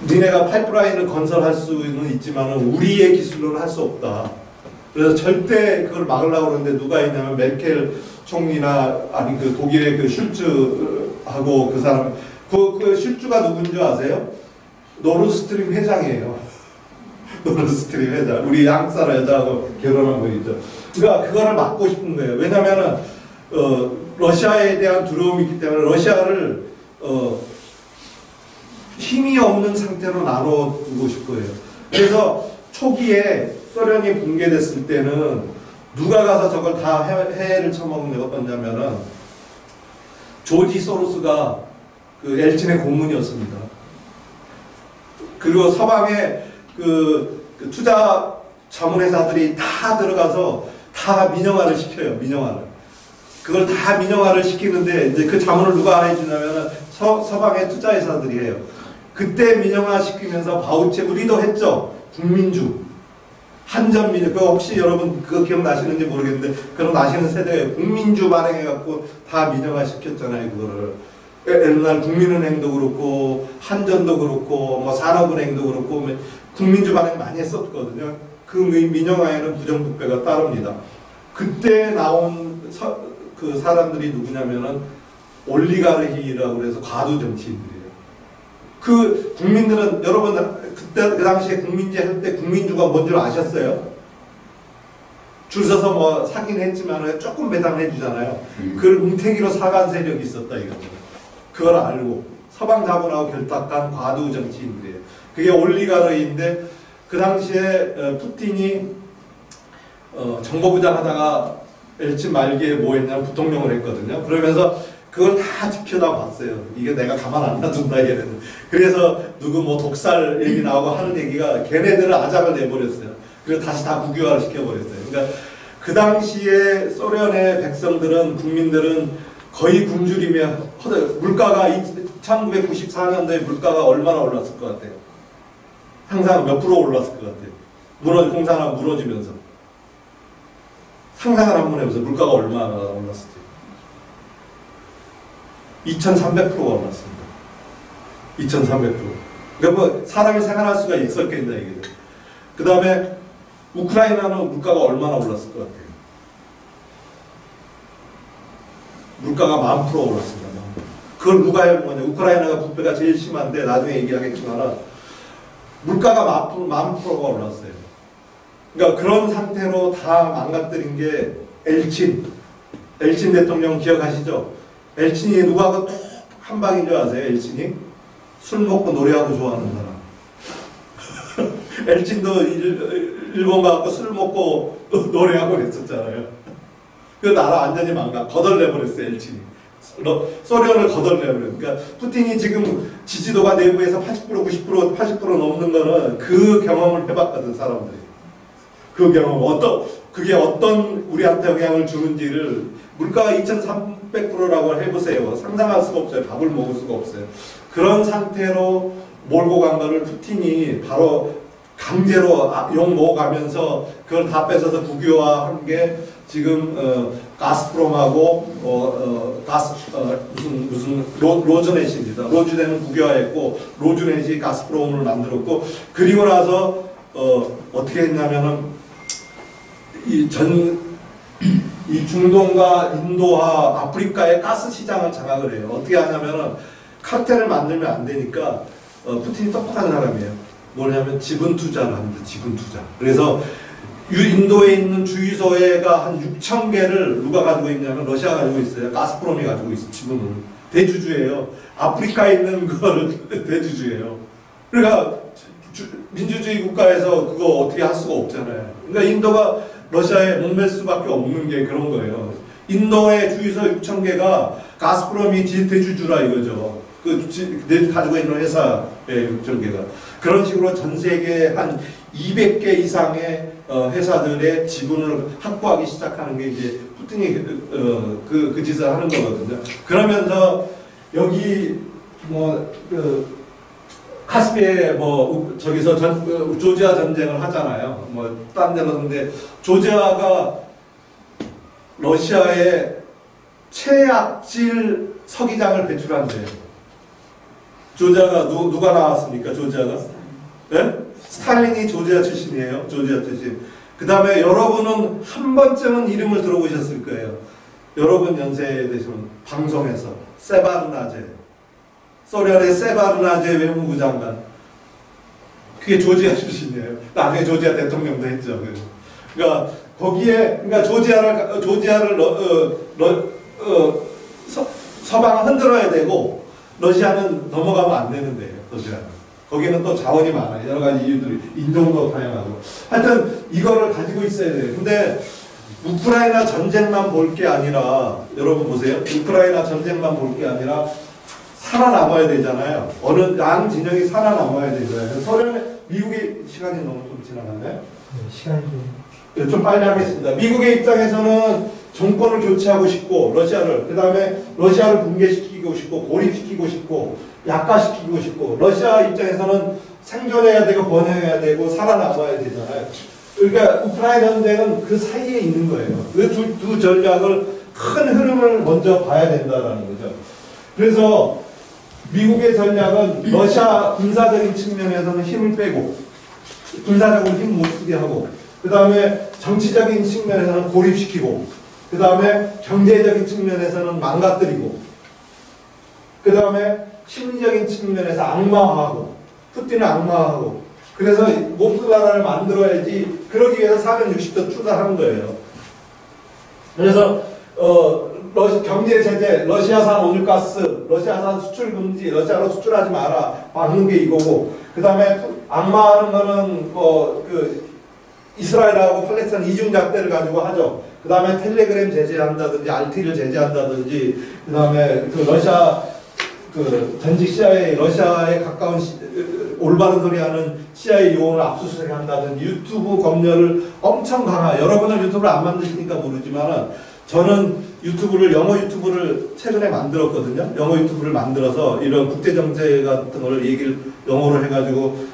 니네가 파이프라인을 건설할 수는 있지만 우리의 기술로는 할 수 없다. 그래서 절대 그걸 막으려고 그러는데 누가 있냐면 메르켈 총리나 아니 그 독일의 그 슐츠하고 그 사람 그 슐츠가 누군지 아세요? 노르스트림 회장이에요. 노르스트림 회장. 우리 한국 사람 여자하고 결혼한 거 있죠. 그러니까 그거를 막고 싶은 거예요. 왜냐면은 러시아에 대한 두려움이 있기 때문에 러시아를 힘이 없는 상태로 나눠두고 싶어요. 그래서 초기에 소련이 붕괴됐을 때는 누가 가서 저걸 다 해를 쳐먹는 게 어떠냐면은 조지 소로스가 그 엘친의 고문이었습니다. 그리고 서방의 그 투자 자문회사들이 다 들어가서 다 민영화를 시켜요. 민영화를. 그걸 다 민영화를 시키는데 이제 그 자문을 누가 해주냐면은 서방의 투자회사들이 해요. 그때 민영화 시키면서 바우체 우리도 했죠. 국민주. 한전민주. 그거 혹시 여러분 그거 기억나시는지 모르겠는데 그런 아시는 세대에 국민주 발행해갖고 다 민영화 시켰잖아요. 그거를. 옛날 국민은행도 그렇고 한전도 그렇고 뭐 산업은행도 그렇고 국민주 발행 많이 했었거든요. 그 민영화에는 부정부패가 따릅니다. 그때 나온 그 사람들이 누구냐면은 올리가르히라고 그래서 과도 정치인들이에요. 그 국민들은 여러분 그때 그 당시에 국민제 할 때 국민주가 뭔 줄 아셨어요? 줄 서서 뭐 사긴 했지만 조금 배당해 주잖아요. 그걸 뭉태기로 사간 세력이 있었다 이거죠. 그걸 알고 서방 자본하고 결탁한 과도 정치인들이에요. 그게 올리가르인데 그 당시에 푸틴이 정보부장 하다가 엘친 말기에 뭐 했냐면 부통령을 했거든요. 그러면서 그걸 다 지켜다 봤어요. 이게 내가 가만 안 놔둔다 얘네들. 그래서 누구 뭐 독살 얘기 나오고 하는 얘기가 걔네들을 아작을 내버렸어요. 그래서 다시 다 국유화를 시켜버렸어요. 그러니까 그 당시에 소련의 백성들은, 국민들은 거의 굶주리며 물가가 1994년도에 물가가 얼마나 올랐을 것 같아요? 항상 몇 프로 올랐을 것 같아요? 공산화가 무너지면서. 상상을 한번 해보세요. 물가가 얼마나 올랐을지. 2300%가 올랐습니다. 2300%. 그러니까 뭐 사람이 생활할 수가 있었겠냐 이게. 그 다음에 우크라이나는 물가가 얼마나 올랐을 것 같아요? 물가가 10,000% 올랐습니다. 그걸 누가 해본 거냐? 우크라이나가 부패가 제일 심한데 나중에 얘기하겠지만 물가가 10,000%가 올랐어요. 그러니까 그런 상태로 다 망가뜨린 게 엘친 대통령 기억하시죠? 엘친이 누구하고 또 한 방인 줄 아세요? 엘친이 술 먹고 노래하고 좋아하는 사람. 엘친도 일본 가고 술 먹고 노래하고 그랬었잖아요. 그 나라 완전히 거덜내버렸어요, 엘친이. 소련을 거덜내버렸어요. 그러니까 푸틴이 지금 지지도가 내부에서 80%, 90%, 80% 넘는 거는 그 경험을 해봤거든, 사람들이. 그 경험, 그게 어떤 우리한테 영향을 주는지를 물가가 2300%라고 해보세요. 상상할 수가 없어요. 밥을 먹을 수가 없어요. 그런 상태로 몰고 간 거를 푸틴이 바로 강제로 욕 먹어가면서 그걸 다 뺏어서 국유화한 게 지금 가스프롬하고 무슨 로즈넷입니다. 로즈넷은 국유화했고 로즈넷이 가스프롬을 만들었고 그리고 나서 어떻게 했냐면은 이 중동과 인도와 아프리카의 가스 시장을 장악을 해요. 어떻게 하냐면은 카르텔을 만들면 안 되니까 푸틴이 똑똑한 사람이에요. 뭐냐면 지분 투자를 합니다. 지분 투자. 그래서 인도에 있는 주유소가 한 6,000개를 누가 가지고 있냐면 러시아가 가지고 있어요. 가스프롬이 가지고 있어요. 지분을. 대주주예요. 아프리카에 있는 거를 대주주예요. 그러니까 민주주의 국가에서 그거 어떻게 할 수가 없잖아요. 그러니까 인도가 러시아에 목맬 수밖에 없는 게 그런 거예요. 인도의 주유소 6,000개가 가스프롬이 대주주라 이거죠. 가지고 있는 회사의 6,000개가. 그런 식으로 전 세계 한 200개 이상의 회사들의 지분을 확보하기 시작하는 게 이제 푸틴이 그 짓을 하는 거거든요. 그러면서 여기 카스피에 저기서 조지아 전쟁을 하잖아요. 딴 데는 근데 조지아가 러시아에 최악질 서기장을 배출한대요. 조지아가 누가 나왔습니까? 조지아가? 네? 스탈린이 조지아 출신이에요. 조지아 출신. 그 다음에 여러분은 한 번쯤은 이름을 들어보셨을 거예요. 여러분 연세에 되시면 방송에서 세바르나제. 소련의 세바르나제 외무부 장관. 그게 조지아 출신이에요. 나중에 조지아 대통령도 했죠. 그러니까 그러니까 조지아를 서방은 흔들어야 되고 러시아는 넘어가면 안 되는데요. 러시아는. 거기는 또 자원이 많아요. 여러 가지 이유들이 인종도 다양하고. 하여튼 이거를 가지고 있어야 돼요. 근데 우크라이나 전쟁만 볼 게 아니라 여러분 보세요. 우크라이나 전쟁만 볼 게 아니라 살아남아야 되잖아요. 어느 양 진영이 살아남아야 되잖아요. 미국의 시간이 너무 좀 지나갔나요? 네, 시간이 좀 빨리 하겠습니다. 미국의 입장에서는 정권을 교체하고 싶고 그 다음에 러시아를 붕괴시키고 싶고 고립시키고 싶고 약화시키고 싶고 러시아 입장에서는 생존해야 되고 번영해야 되고 살아남아야 되잖아요. 그러니까 우크라이나 전쟁은 그 사이에 있는 거예요. 그 두 전략을 큰 흐름을 먼저 봐야 된다라는 거죠. 그래서 미국의 전략은 러시아 군사적인 측면에서는 힘을 빼고 군사적으로 힘 못 쓰게 하고 그 다음에 정치적인 측면에서는 고립시키고 그 다음에 경제적인 측면에서는 망가뜨리고 그 다음에 심리적인 측면에서 악마화하고 푸틴을 악마화하고 그래서 몹쓸 나라를 만들어야지 그러기 위해서 460도 투자하는 거예요. 그래서 경제 제재, 러시아산 오일가스, 러시아산 수출 금지, 러시아로 수출하지 마라 막는 게 이거고 그 다음에 악마하는 거는 이스라엘하고 팔레스타인 이중잣대를 가지고 하죠. 그 다음에 텔레그램 제재한다든지 RT를 제재한다든지 그 다음에 러시아 전직 CIA 러시아에 가까운 올바른 소리 하는 CIA 요원을 압수수색 한다든지 유튜브 검열을 엄청 여러분은 유튜브를 안 만드시니까 모르지만 저는 영어 유튜브를 최근에 만들었거든요. 영어 유튜브를 만들어서 이런 국제정세 같은 거를 얘기를 영어로 해가지고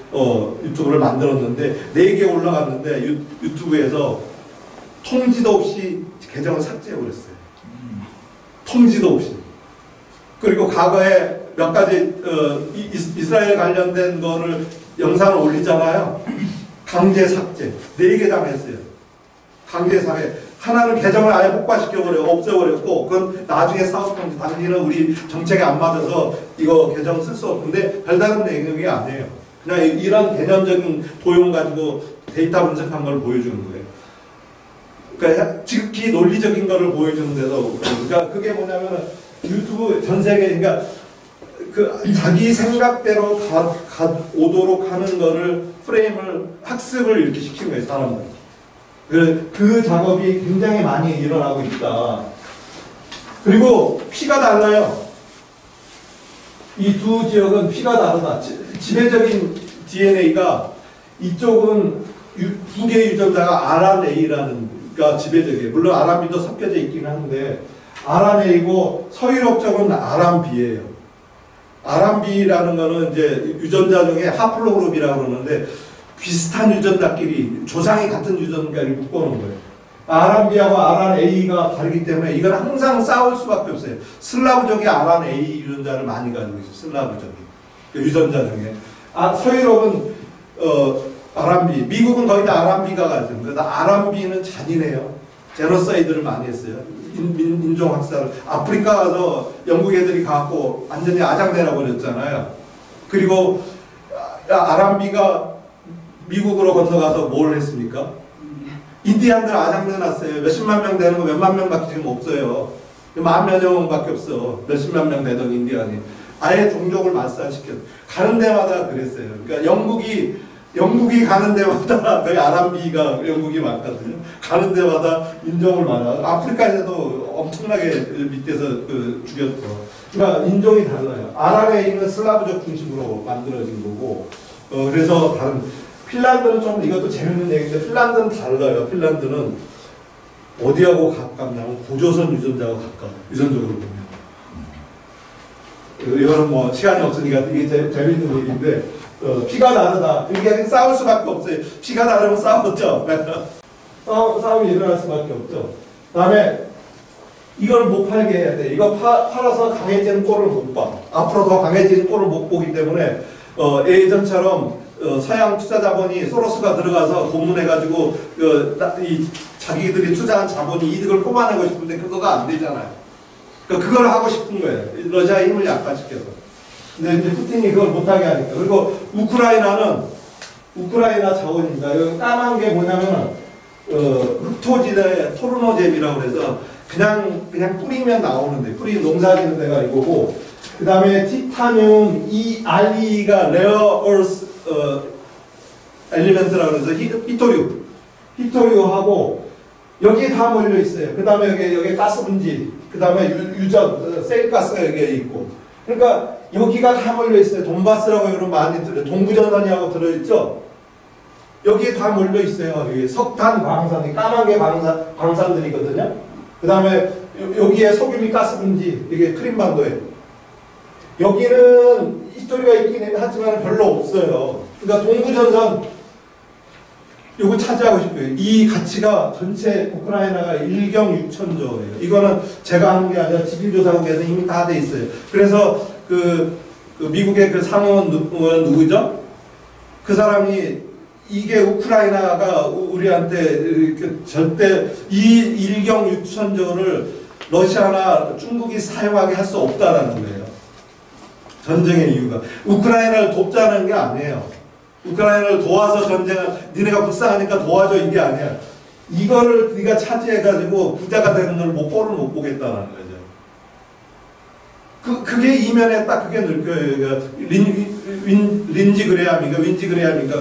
유튜브를 만들었는데 4개 올라갔는데 유튜브에서 통지도 없이 계정을 삭제해버렸어요. 통지도 없이. 그리고 과거에 몇 가지 이스라엘 관련된 거를 영상을 올리잖아요. 강제 삭제. 4개 당했어요. 강제 삭제. 하나는 계정을 아예 없애버렸고 그건 나중에 사업통지 당신은 우리 정책에 안 맞아서 이거 계정 쓸 수 없는데 별다른 내용이 아니에요. 그냥 이런 개념적인 도용 가지고 데이터 분석한 걸 보여주는 거예요. 그러니까 지극히 논리적인 거를 보여주는 데서 그러니까 그게 뭐냐면 유튜브 전 세계 그러니까 그 자기 생각대로 오도록 하는 거를 프레임을 학습을 이렇게 시킨 거예요, 사람들. 그 작업이 굉장히 많이 일어나고 있다. 그리고 피가 달라요. 이 두 지역은 피가 다르다. 지배적인 DNA가 이쪽은 두 개의 유전자가 RNA라는 가 지배적이에요. 물론 RNB도 섞여져 있긴 한데 RNA고 서유럽 쪽은 RNB예요. RNB라는 거는 이제 유전자 중에 하플로그룹이라고 그러는데 비슷한 유전자끼리 조상이 같은 유전자를 묶어놓은 거예요. RNB하고 RNA가 다르기 때문에 이건 항상 싸울 수밖에 없어요. 슬라브족이 RNA 유전자를 많이 가지고 있어요. 슬라브족이 그 유전자 중에 서유럽은 RNB, 미국은 거의 다 RNB가 가지고 그래서 RNB는 잔인해요. 제노사이드를 많이 했어요. 인종 학살을 아프리카 가서 영국 애들이 가고 완전히 아장내라 버렸잖아요. 그리고 RNB가 미국으로 건너가서 뭘 했습니까? 인디안들 아장내 났어요. 몇십만 명 되는 거 몇만 명밖에 지금 없어요. 10,000여 명밖에 없어. 몇십만 명 되던 인디안이 아예 종족을 말살시켰어요. 가는 데마다 그랬어요. 그러니까 영국이 가는 데마다 거의 RNB가 영국이 많거든요. 가는 데마다 인종을 많아. 아프리카에서도 엄청나게 밑에서 죽였고. 그러니까 인종이 달라요. RNA는 슬라브족 중심으로 만들어진 거고. 그래서 핀란드는 좀 이것도 재밌는 얘기인데 핀란드는 달라요. 핀란드는 어디하고 가깝냐면 고조선 유전자하고 가까워요. 유전적으로 보면. 이거는 뭐 시간이 없으니까 이게 재밌는 얘기인데 피가 다르다. 이게 싸울 수밖에 없어요. 피가 다르면 싸웠죠. 싸움이 일어날 수밖에 없죠. 그 다음에 이걸 못 팔게 해야 돼. 이거 팔아서 강해지는 꼴을 못 봐. 앞으로 더 강해지는 꼴을 못 보기 때문에 예전처럼 서양 투자 자본이 소로스가 들어가서 고문해가지고 자기들이 투자한 자본이 이득을 뽑아내고 싶은데 그거가 안 되잖아요. 그러니까 그걸 하고 싶은 거예요. 러시아의 힘을 약화시켜서. 근데 이제 푸틴이 그걸 못하게 하니까. 그리고 우크라이나 자원입니다. 여기 까만 게 뭐냐면 흑토지대 토르노잼이라고 해서 그냥 뿌리면 나오는데 뿌리 농사지는 데가 이거고 그 다음에 티타늄 RE가 레어 얼스 엘리멘트라고 해서 히토류하고 여기에 다 몰려 있어요. 그 다음에 여기 가스 분지, 그 다음에 유전, 셀가스가 여기에 있고. 그러니까 여기가 다 몰려 있어요. 돈바스라고 여러분 많이 들어요. 동부전선이라고 들어있죠? 여기에 다 몰려 있어요. 여기 석탄 광산이 까만 게 광산들이거든요. 그 다음에 여기에 석유미 가스 분지, 이게 크림반도에. 여기는 히스토리가 있긴 하지만 별로 없어요. 그러니까 동부전선 요거 차지하고 싶어요. 이 가치가 전체 우크라이나가 1경 6천조예요. 이거는 제가 하는 게 아니라 지질조사국에서 이미 다 돼 있어요. 그래서 그 미국의 그 상원 누구죠? 그 사람이 이게 우크라이나가 우리한테 절대 이 1경 6천조를 러시아나 중국이 사용하게 할 수 없다라는 거예요. 전쟁의 이유가. 우크라이나를 돕자는 게 아니에요. 우크라이나를 도와서 전쟁을, 니네가 불쌍하니까 도와줘, 이게 아니야. 이거를 네가 차지해가지고 부자가 되는 걸 꼴을 못 보겠다는 거죠. 그게 이면에 딱 그게 느껴요. 윈지 그레함인가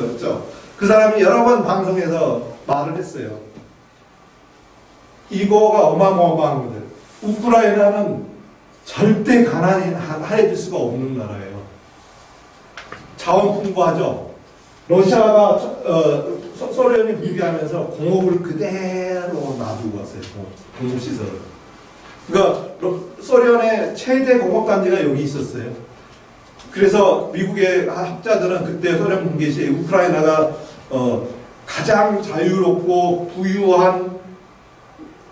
그렇죠. 그 사람이 여러 번 방송에서 말을 했어요. 이거가 어마어마한 거죠. 우크라이나는 절대 가난해질 수가 없는 나라예요. 자원 풍부하죠. 러시아가 소련이 붕괴하면서 공업을 그대로 놔두고 왔어요. 공업시설. 그러니까 소련의 최대 공업단지가 여기 있었어요. 그래서 미국의 학자들은 그때 소련 붕괴 시에 우크라이나가 가장 자유롭고 부유한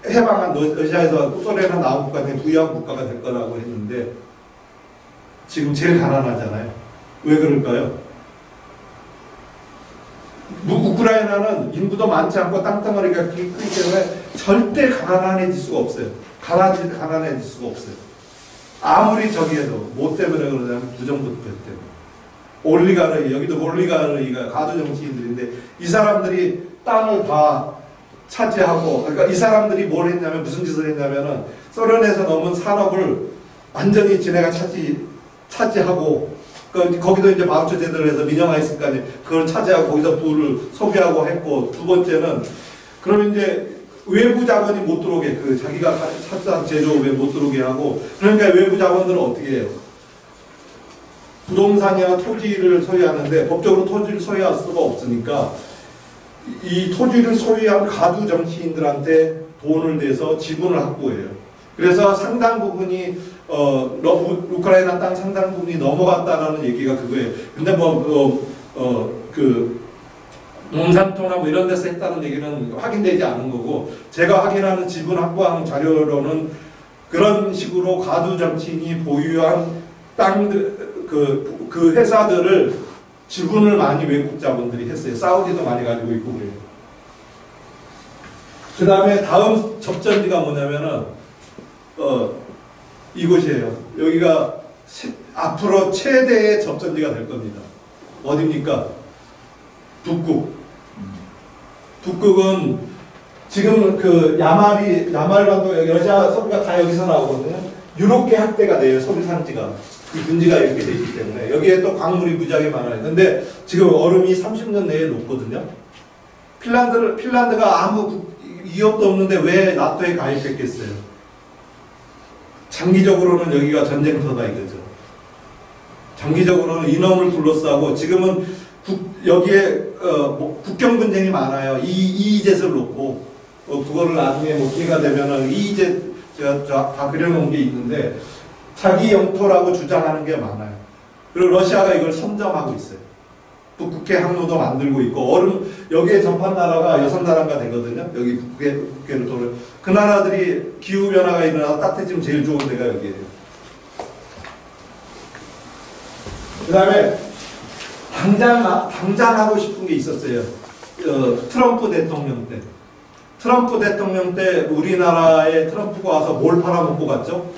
해방한 러시아에서 소련에 나온 국가 중에 부유한 국가가 될 거라고 했는데 지금 제일 가난하잖아요. 왜 그럴까요? 우크라이나는 인구도 많지 않고 땅덩어리가 크기 때문에 절대 가난해질 수가 없어요. 가난해질 수가 없어요. 아무리 저기 해도 뭐 때문에 그러냐면 부정부패 때문에. 올리가르이, 여기도 올리가르이가 가두 정치인들인데 이 사람들이 땅을 다 차지하고, 그러니까 이 사람들이 뭘 했냐면 무슨 짓을 했냐면은 소련에서 넘은 산업을 완전히 지네가 차지하고, 거기도 이제 바우처 제도를 해서 민영화했을 거 아니에요. 그걸 차지하고 거기서 부를 소비하고 했고, 두 번째는 그러면 이제 외부 자본이 못 들어오게, 그 자기가 차지한 제조업에 못 들어오게 하고, 그러니까 외부 자본들은 어떻게 해요? 부동산이나 토지를 소유하는데 법적으로 토지를 소유할 수가 없으니까 이 토지를 소유한 가두 정치인들한테 돈을 내서 지분을 확보해요. 그래서 상당 부분이 우크라이나 땅 상당 부분이 넘어갔다라는 얘기가 그거예요. 근데 몬산토나 뭐 이런 데서 했다는 얘기는 확인되지 않은 거고, 제가 확인하는 지분 확보하는 자료로는 그런 식으로 가두 정치인이 보유한 땅들, 그 회사들을 지분을 많이 외국 자본들이 했어요. 사우디도 많이 가지고 있고 그래요. 그 다음에 다음 접전지가 뭐냐면은 이곳이에요. 여기가 앞으로 최대의 접전지가 될 겁니다. 어디입니까? 북극. 북극은 지금 그 야말반도 러시아 서부가 다 여기서 나오거든요. 유럽계 확대가 돼요. 서부 산지가. 이 분지가 이렇게 돼 있기 때문에. 여기에 또 광물이 무지하게 많아요. 근데 지금 얼음이 30년 내에 녹거든요. 핀란드가 아무 위협도 없는데 왜 나토에 가입했겠어요? 장기적으로는 여기가 전쟁터다 이거죠. 장기적으로는 이놈을 둘러싸고, 지금은 여기에 국경 분쟁이 많아요. 이의젯을 놓고, 그거를 나중에 뭐 기회가 되면은 이의젯 제가 다 그려놓은 게 있는데, 자기 영토라고 주장하는 게 많아요. 그리고 러시아가 이걸 선점하고 있어요. 북극해 항로도 만들고 있고, 여기에 접한 나라가 6나라가 되거든요. 여기 북극해를 도를. 그 나라들이 기후변화가 일어나서 따뜻해지면 제일 좋은 데가 여기에요. 그 다음에 당장 하고 싶은 게 있었어요. 트럼프 대통령 때. 트럼프 대통령 때 우리나라에 트럼프가 와서 뭘 팔아먹고 갔죠?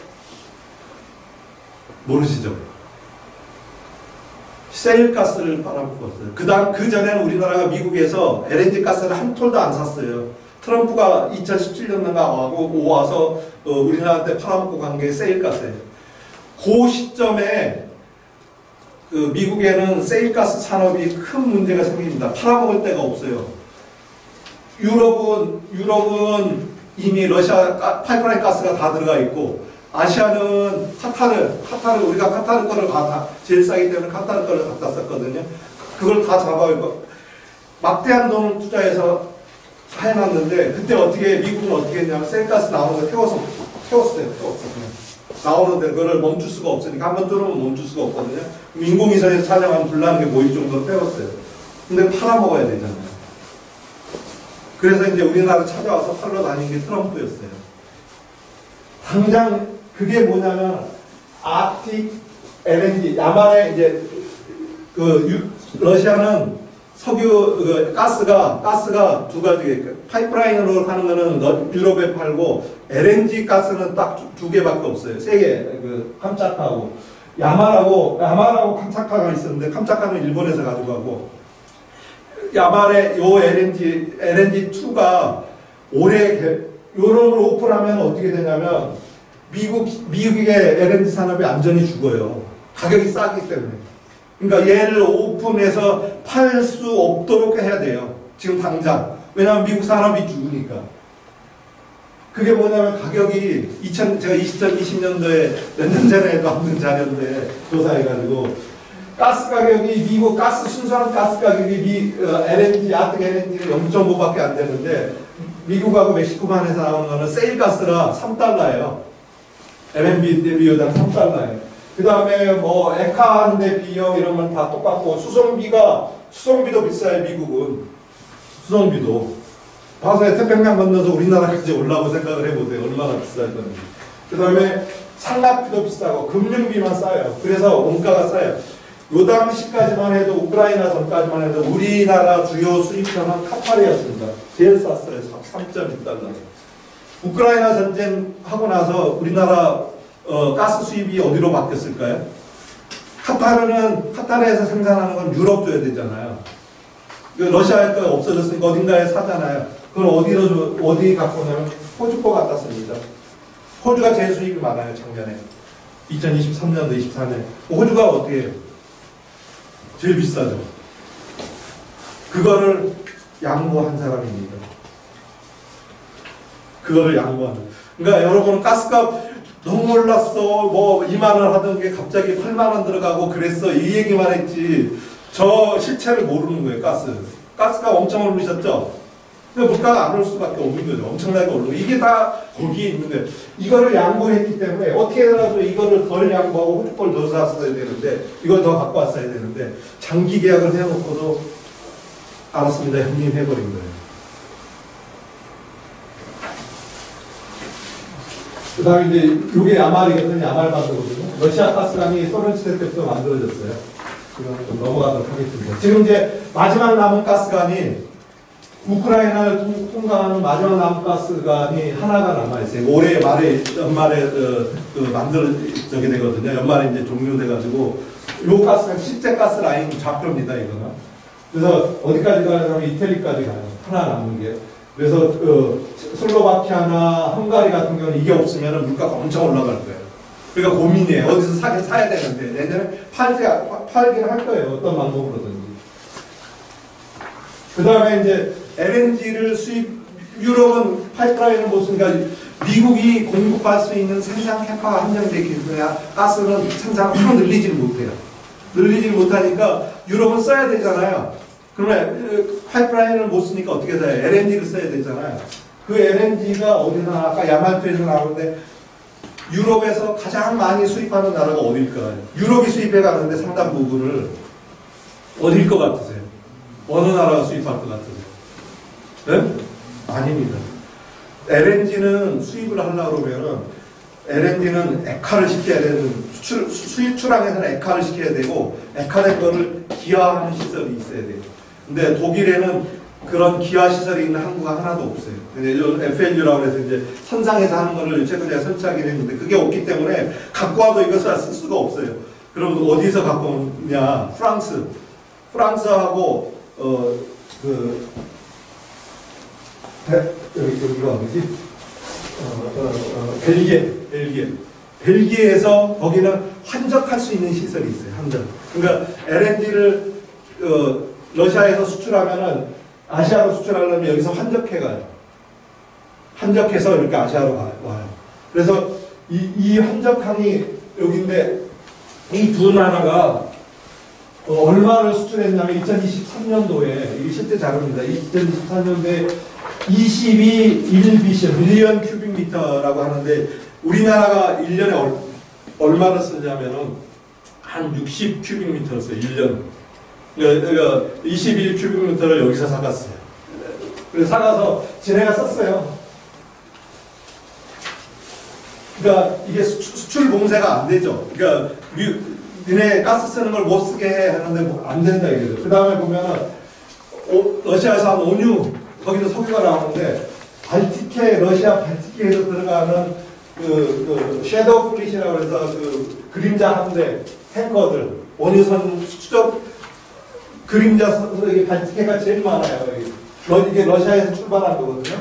모르시죠? 세일가스를 팔아먹었어요. 그 전에는 우리나라가 미국에서 LNG 가스를 한 톨도 안 샀어요. 트럼프가 2017년인가 와서 우리나라한테 팔아먹고 간 게 세일가스예요. 그 시점에 그 미국에는 세일가스 산업이 큰 문제가 생깁니다. 팔아먹을 데가 없어요. 유럽은 이미 러시아 파이프라인 가스가 다 들어가 있고, 아시아는 우리가 카타르 거를 제일 싸기 때문에 카타르 거를 갖다 썼거든요. 그걸 다 잡아가지고 막대한 돈을 투자해서 해놨는데, 그때 미국은 어떻게 했냐면 셀가스 나오는 거 태웠어요. 그냥. 나오는데 그거를 멈출 수가 없으니까, 한번 뚫으면 멈출 수가 없거든요. 인공위성에서 촬영하면 불나는 게 보일 정도로 태웠어요. 근데 팔아먹어야 되잖아요. 그래서 이제 우리나라 찾아와서 팔러 다닌 게 트럼프였어요. 당장 그게 뭐냐면 아틱 LNG, 야만에 이제 러시아는 석유 가스가 두 가지, 파이프라인으로 하는 거는 유럽에 팔고, LNG 가스는 딱 두 개밖에 없어요. 세 개, 캄차카하고 야마라고 캄차카가 있었는데, 캄차카는 일본에서 가지고 가고, 야말의 요 LNG2가 올해 요런을 오픈하면 어떻게 되냐면 미국의 LNG 산업이 완전히 죽어요. 가격이 싸기 때문에. 그러니까 얘를 오픈해서 팔 수 없도록 해야 돼요. 지금 당장. 왜냐하면 미국 산업이 죽으니까. 그게 뭐냐면 가격이 제가 2020년도에 몇 년 전에도 한번 자료인데 조사해가지고 가스 가격이 미국 가스 순수한 가스 가격이 LNG 아트 LNG는 0.5밖에 안 되는데 미국하고 멕시코만 해서 나오는 거는 세일 가스라 3달러예요. MMBTU당 3달러예요. 그 다음에 뭐 에카 하는데 비용 이런 건 다 똑같고 수송비도 비싸요. 미국은 수송비도 봐서 태평양 건너서 우리나라까지 올라오고 생각을 해보세요. 얼마나 비쌀 건지. 그 다음에 상납비도 비싸고 금융비만 싸요. 그래서 원가가 싸요. 요 당시까지만 해도 우크라이나 전까지만 해도 우리나라 주요 수입처는 카타르였습니다. 제일 쌌어요. 3.6달러. 우크라이나 전쟁 하고 나서 우리나라 가스 수입이 어디로 바뀌었을까요? 카타르에서 생산하는 건 유럽 줘야 되잖아요. 러시아에 거 없어졌으니까 어딘가에 사잖아요. 그걸 어디 갖고 오냐면 호주 거 갖다 씁니다. 호주가 제일 수입이 많아요. 작년에 2023년도 24년 호주가 어떻게 해요? 제일 비싸죠. 그거를 양보한 사람입니다. 그거를 양보하는. 그러니까 여러분은 가스값 너무 올랐어. 뭐 2만 원 하던 게 갑자기 8만 원 들어가고 그랬어. 이 얘기만 했지. 저 실체를 모르는 거예요. 가스값 엄청 오르셨죠? 근데 물가가 안 올 수밖에 없는 거죠. 엄청나게 오르고. 이게 다 거기에 있는 거예요. 이거를 양보했기 때문에 어떻게 해서라도 이거를 덜 양보하고 호주 걸 더 샀어야 되는데 이걸 더 갖고 왔어야 되는데 장기 계약을 해놓고도 알았습니다. 형님 해버린 거예요. 그 다음에 이제 이게 야말이거든요. 야말 반도거든요. 러시아 가스관이 소련 시대 때부터 만들어졌어요. 지금 좀 넘어가도록 하겠습니다. 지금 이제 마지막 남은 가스관이 우크라이나를 통과하는 마지막 남은 가스관이 하나가 남아있어요. 올해 말에 연말에 만들어지게 되거든요. 연말에 이제 종료돼가지고 요 가스가 실제 가스 라인 좌표입니다. 이거는. 그래서 어디까지 가냐면 이태리까지 가요. 하나 남은 게. 그래서 슬로바키아나 헝가리 같은 경우는 이게 없으면 물가가 엄청 올라갈 거예요. 그러니까 고민이에요. 어디서 사야 되는데 내년에 팔긴 할 거예요. 어떤 방법으로든지. 그 다음에 이제 LNG를 유럽은 파이프라인을 못 쓰니까 미국이 공급할 수 있는 생산 캐파가 한정되기 때문에 가스는 생산을 확 늘리지를 못해요. 늘리지 못하니까 유럽은 써야 되잖아요. 그러면 파이프라인을 못 쓰니까 어떻게 돼요? LNG를 써야 되잖아요. 그 LNG가 어디서 아까 야말토에서 나오는데 유럽에서 가장 많이 수입하는 나라가 어딜까요? 유럽이 수입해 가는데 상당 부분을 어딜 것 같으세요? 어느 나라가 수입할 것 같으세요? 네? 아닙니다. LNG는 수입을 하려고 그러면은 LNG는 액화를 시켜야 되는 수출항에서는 액화를 시켜야 되고 액화된 거를 기화하는 시설이 있어야 돼요. 근데 독일에는 그런 기화 시설이 있는 항구가 하나도 없어요. 근데 FLU라고 해서 이제 선상에서 하는 거를 최근에 설치하긴 했는데 그게 없기 때문에 갖고 와도 이것을 쓸 수가 없어요. 그럼 어디서 갖고 오냐? 프랑스하고 여기가 어디지? 벨기에에서 거기는 환적할 수 있는 시설이 있어요. 환적. 그러니까 LNG를 러시아에서 수출하면은 아시아로 수출하려면 여기서 환적해가요. 환적해서 이렇게 아시아로 와요. 그래서 이 환적항이 여기인데 이 두 나라가 얼마를 수출했냐면 2023년도에 이게 실제 자료입니다. 2023년도에 22 밀리언 큐빅미터라고 하는데 우리나라가 1년에 얼마를 쓰냐면은 한 60 큐빅미터를 써요. 1년. 그러니까 21 큐빅미터를 여기서 사갔어요. 그래서 사가서 지네가 썼어요. 그러니까 이게 수출 봉쇄가 안 되죠. 그러니까 니네 가스 쓰는 걸 못 쓰게 해 하는데 안 된다 이거죠. 그 다음에 보면은 러시아에서 한 온유 거기도 석유가 나오는데 발티케 러시아 발티케에서 들어가는 섀도우 플릿이라고 해서 그림자 함대 탱커들 원유선 수적 그림자 발티케가 제일 많아요. 이게 러시아에서 출발한 거거든요.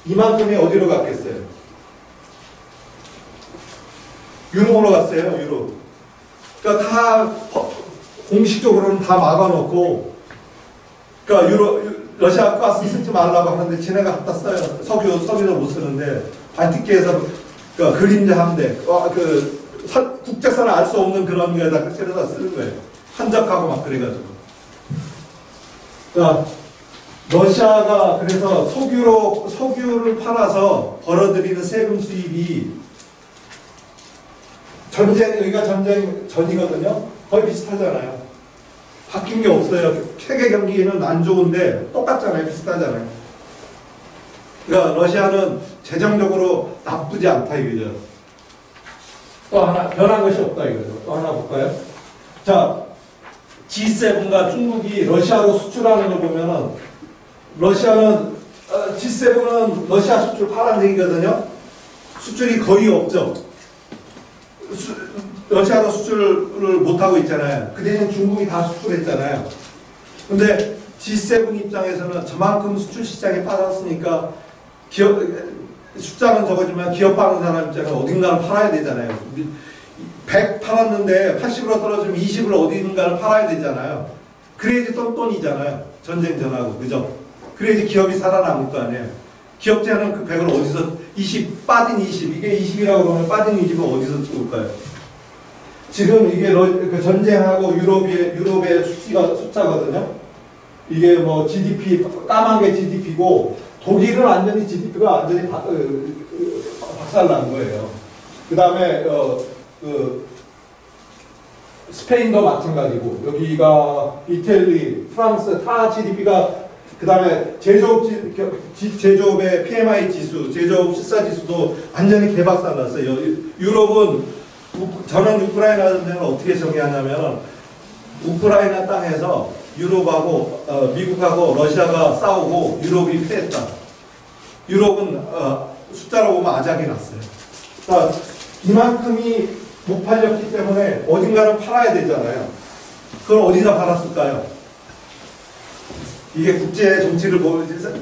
이만큼이 어디로 갔겠어요? 유럽으로 갔어요. 유럽. 그러니까 다 공식적으로는 다 막아놓고, 그러니까 러시아 가스 쓰지 말라고 하는데 지네가 갖다 써요. 석유도 못 쓰는데 발티케에서 그림자 함대, 국제선을 알 수 없는 그런 거에다 때려다 쓰는 거예요. 한적하고 막 그래가지고. 자, 러시아가 그래서 석유를 팔아서 벌어들이는 세금 수입이 여기가 전쟁 전이거든요. 거의 비슷하잖아요. 바뀐 게 없어요. 세계 경기는 안 좋은데 똑같잖아요. 비슷하잖아요. 그러니까 러시아는 재정적으로 나쁘지 않다 이거죠. 또 하나 변한 것이 없다 이거죠. 또 하나 볼까요? 자, G7과 중국이 러시아로 수출하는 걸 보면은 러시아는 G7은 러시아 수출 파란색이거든요. 수출이 거의 없죠. 러시아도 수출을 못하고 있잖아요. 그 대신 중국이 다 수출했잖아요. 근데 G7 입장에서는 저만큼 수출 시장에 빠졌으니까 숫자는 적어지만 기업하는 사람 입장에서 어딘가는 팔아야 되잖아요. 100 팔았는데 80으로 떨어지면 20을 어딘가를 팔아야 되잖아요. 그래야지 똔똔이잖아요. 전쟁 전하고. 그죠? 그래야지 기업이 살아남을 거 아니에요. 기업체는 그 100을 어디서 20 빠진 20 이게 20이라고 그러면 빠진 20은 어디서 찍을까요? 지금 이게 그 전쟁하고 유럽의 숫자거든요. 이게 뭐 GDP 까만 게 GDP고 독일은 완전히 GDP가 완전히 박살난 거예요. 그 다음에 스페인도 마찬가지고 여기가 이태리, 프랑스 다 GDP가 그 다음에 제조업의 PMI 지수, 제조업 실사 지수도 완전히 개박살났어요. 유럽은 저는 우크라이나 전쟁을 어떻게 정의하냐면 우크라이나 땅에서 유럽하고 미국하고 러시아가 싸우고 유럽이 패했다. 유럽은 숫자로 보면 아작이 났어요. 그러니까 이만큼이 못 팔렸기 때문에 어딘가는 팔아야 되잖아요. 그걸 어디다 팔았을까요? 이게 국제 정치를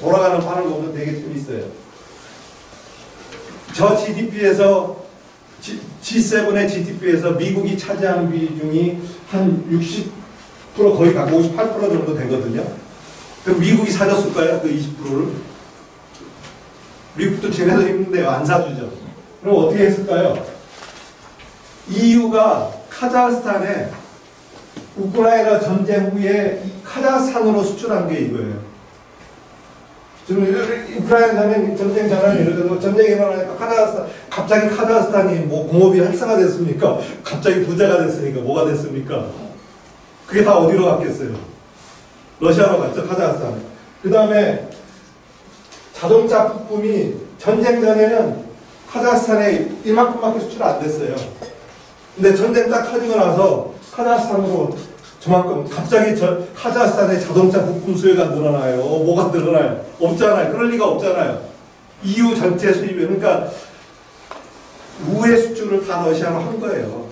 돌아가는 판을 보면 되게 재밌어요. 저 GDP에서 G7의 GDP에서 미국이 차지하는 비중이 한 60% 거의 가고 58% 정도 되거든요. 그럼 미국이 사줬을까요? 그 20%를? 미국도 쟤네도 힘든데요. 안 사주죠. 그럼 어떻게 했을까요? EU가 카자흐스탄에 우크라이나 전쟁 후에 카자흐스탄으로 수출한 게 이거예요. 지금 우크라이나 전쟁 전환이 이러고 전쟁이 일어나니까 갑자기 카자흐스탄이 뭐 공업이 활성화됐습니까? 갑자기 부자가 됐으니까 뭐가 됐습니까? 그게 다 어디로 갔겠어요? 러시아로 갔죠, 카자흐스탄. 그 다음에 자동차 부품이 전쟁 전에는 카자흐스탄에 이만큼밖에 수출 안 됐어요. 근데 전쟁 딱 터지고 나서 카자흐스탄으로 저만큼 갑자기 카자흐스탄의 자동차 부품 수요가 늘어나요. 뭐가 늘어나요? 없잖아요. 그럴 리가 없잖아요. EU 전체 수입이 그러니까 우회 수출을 다 러시아로 한 거예요.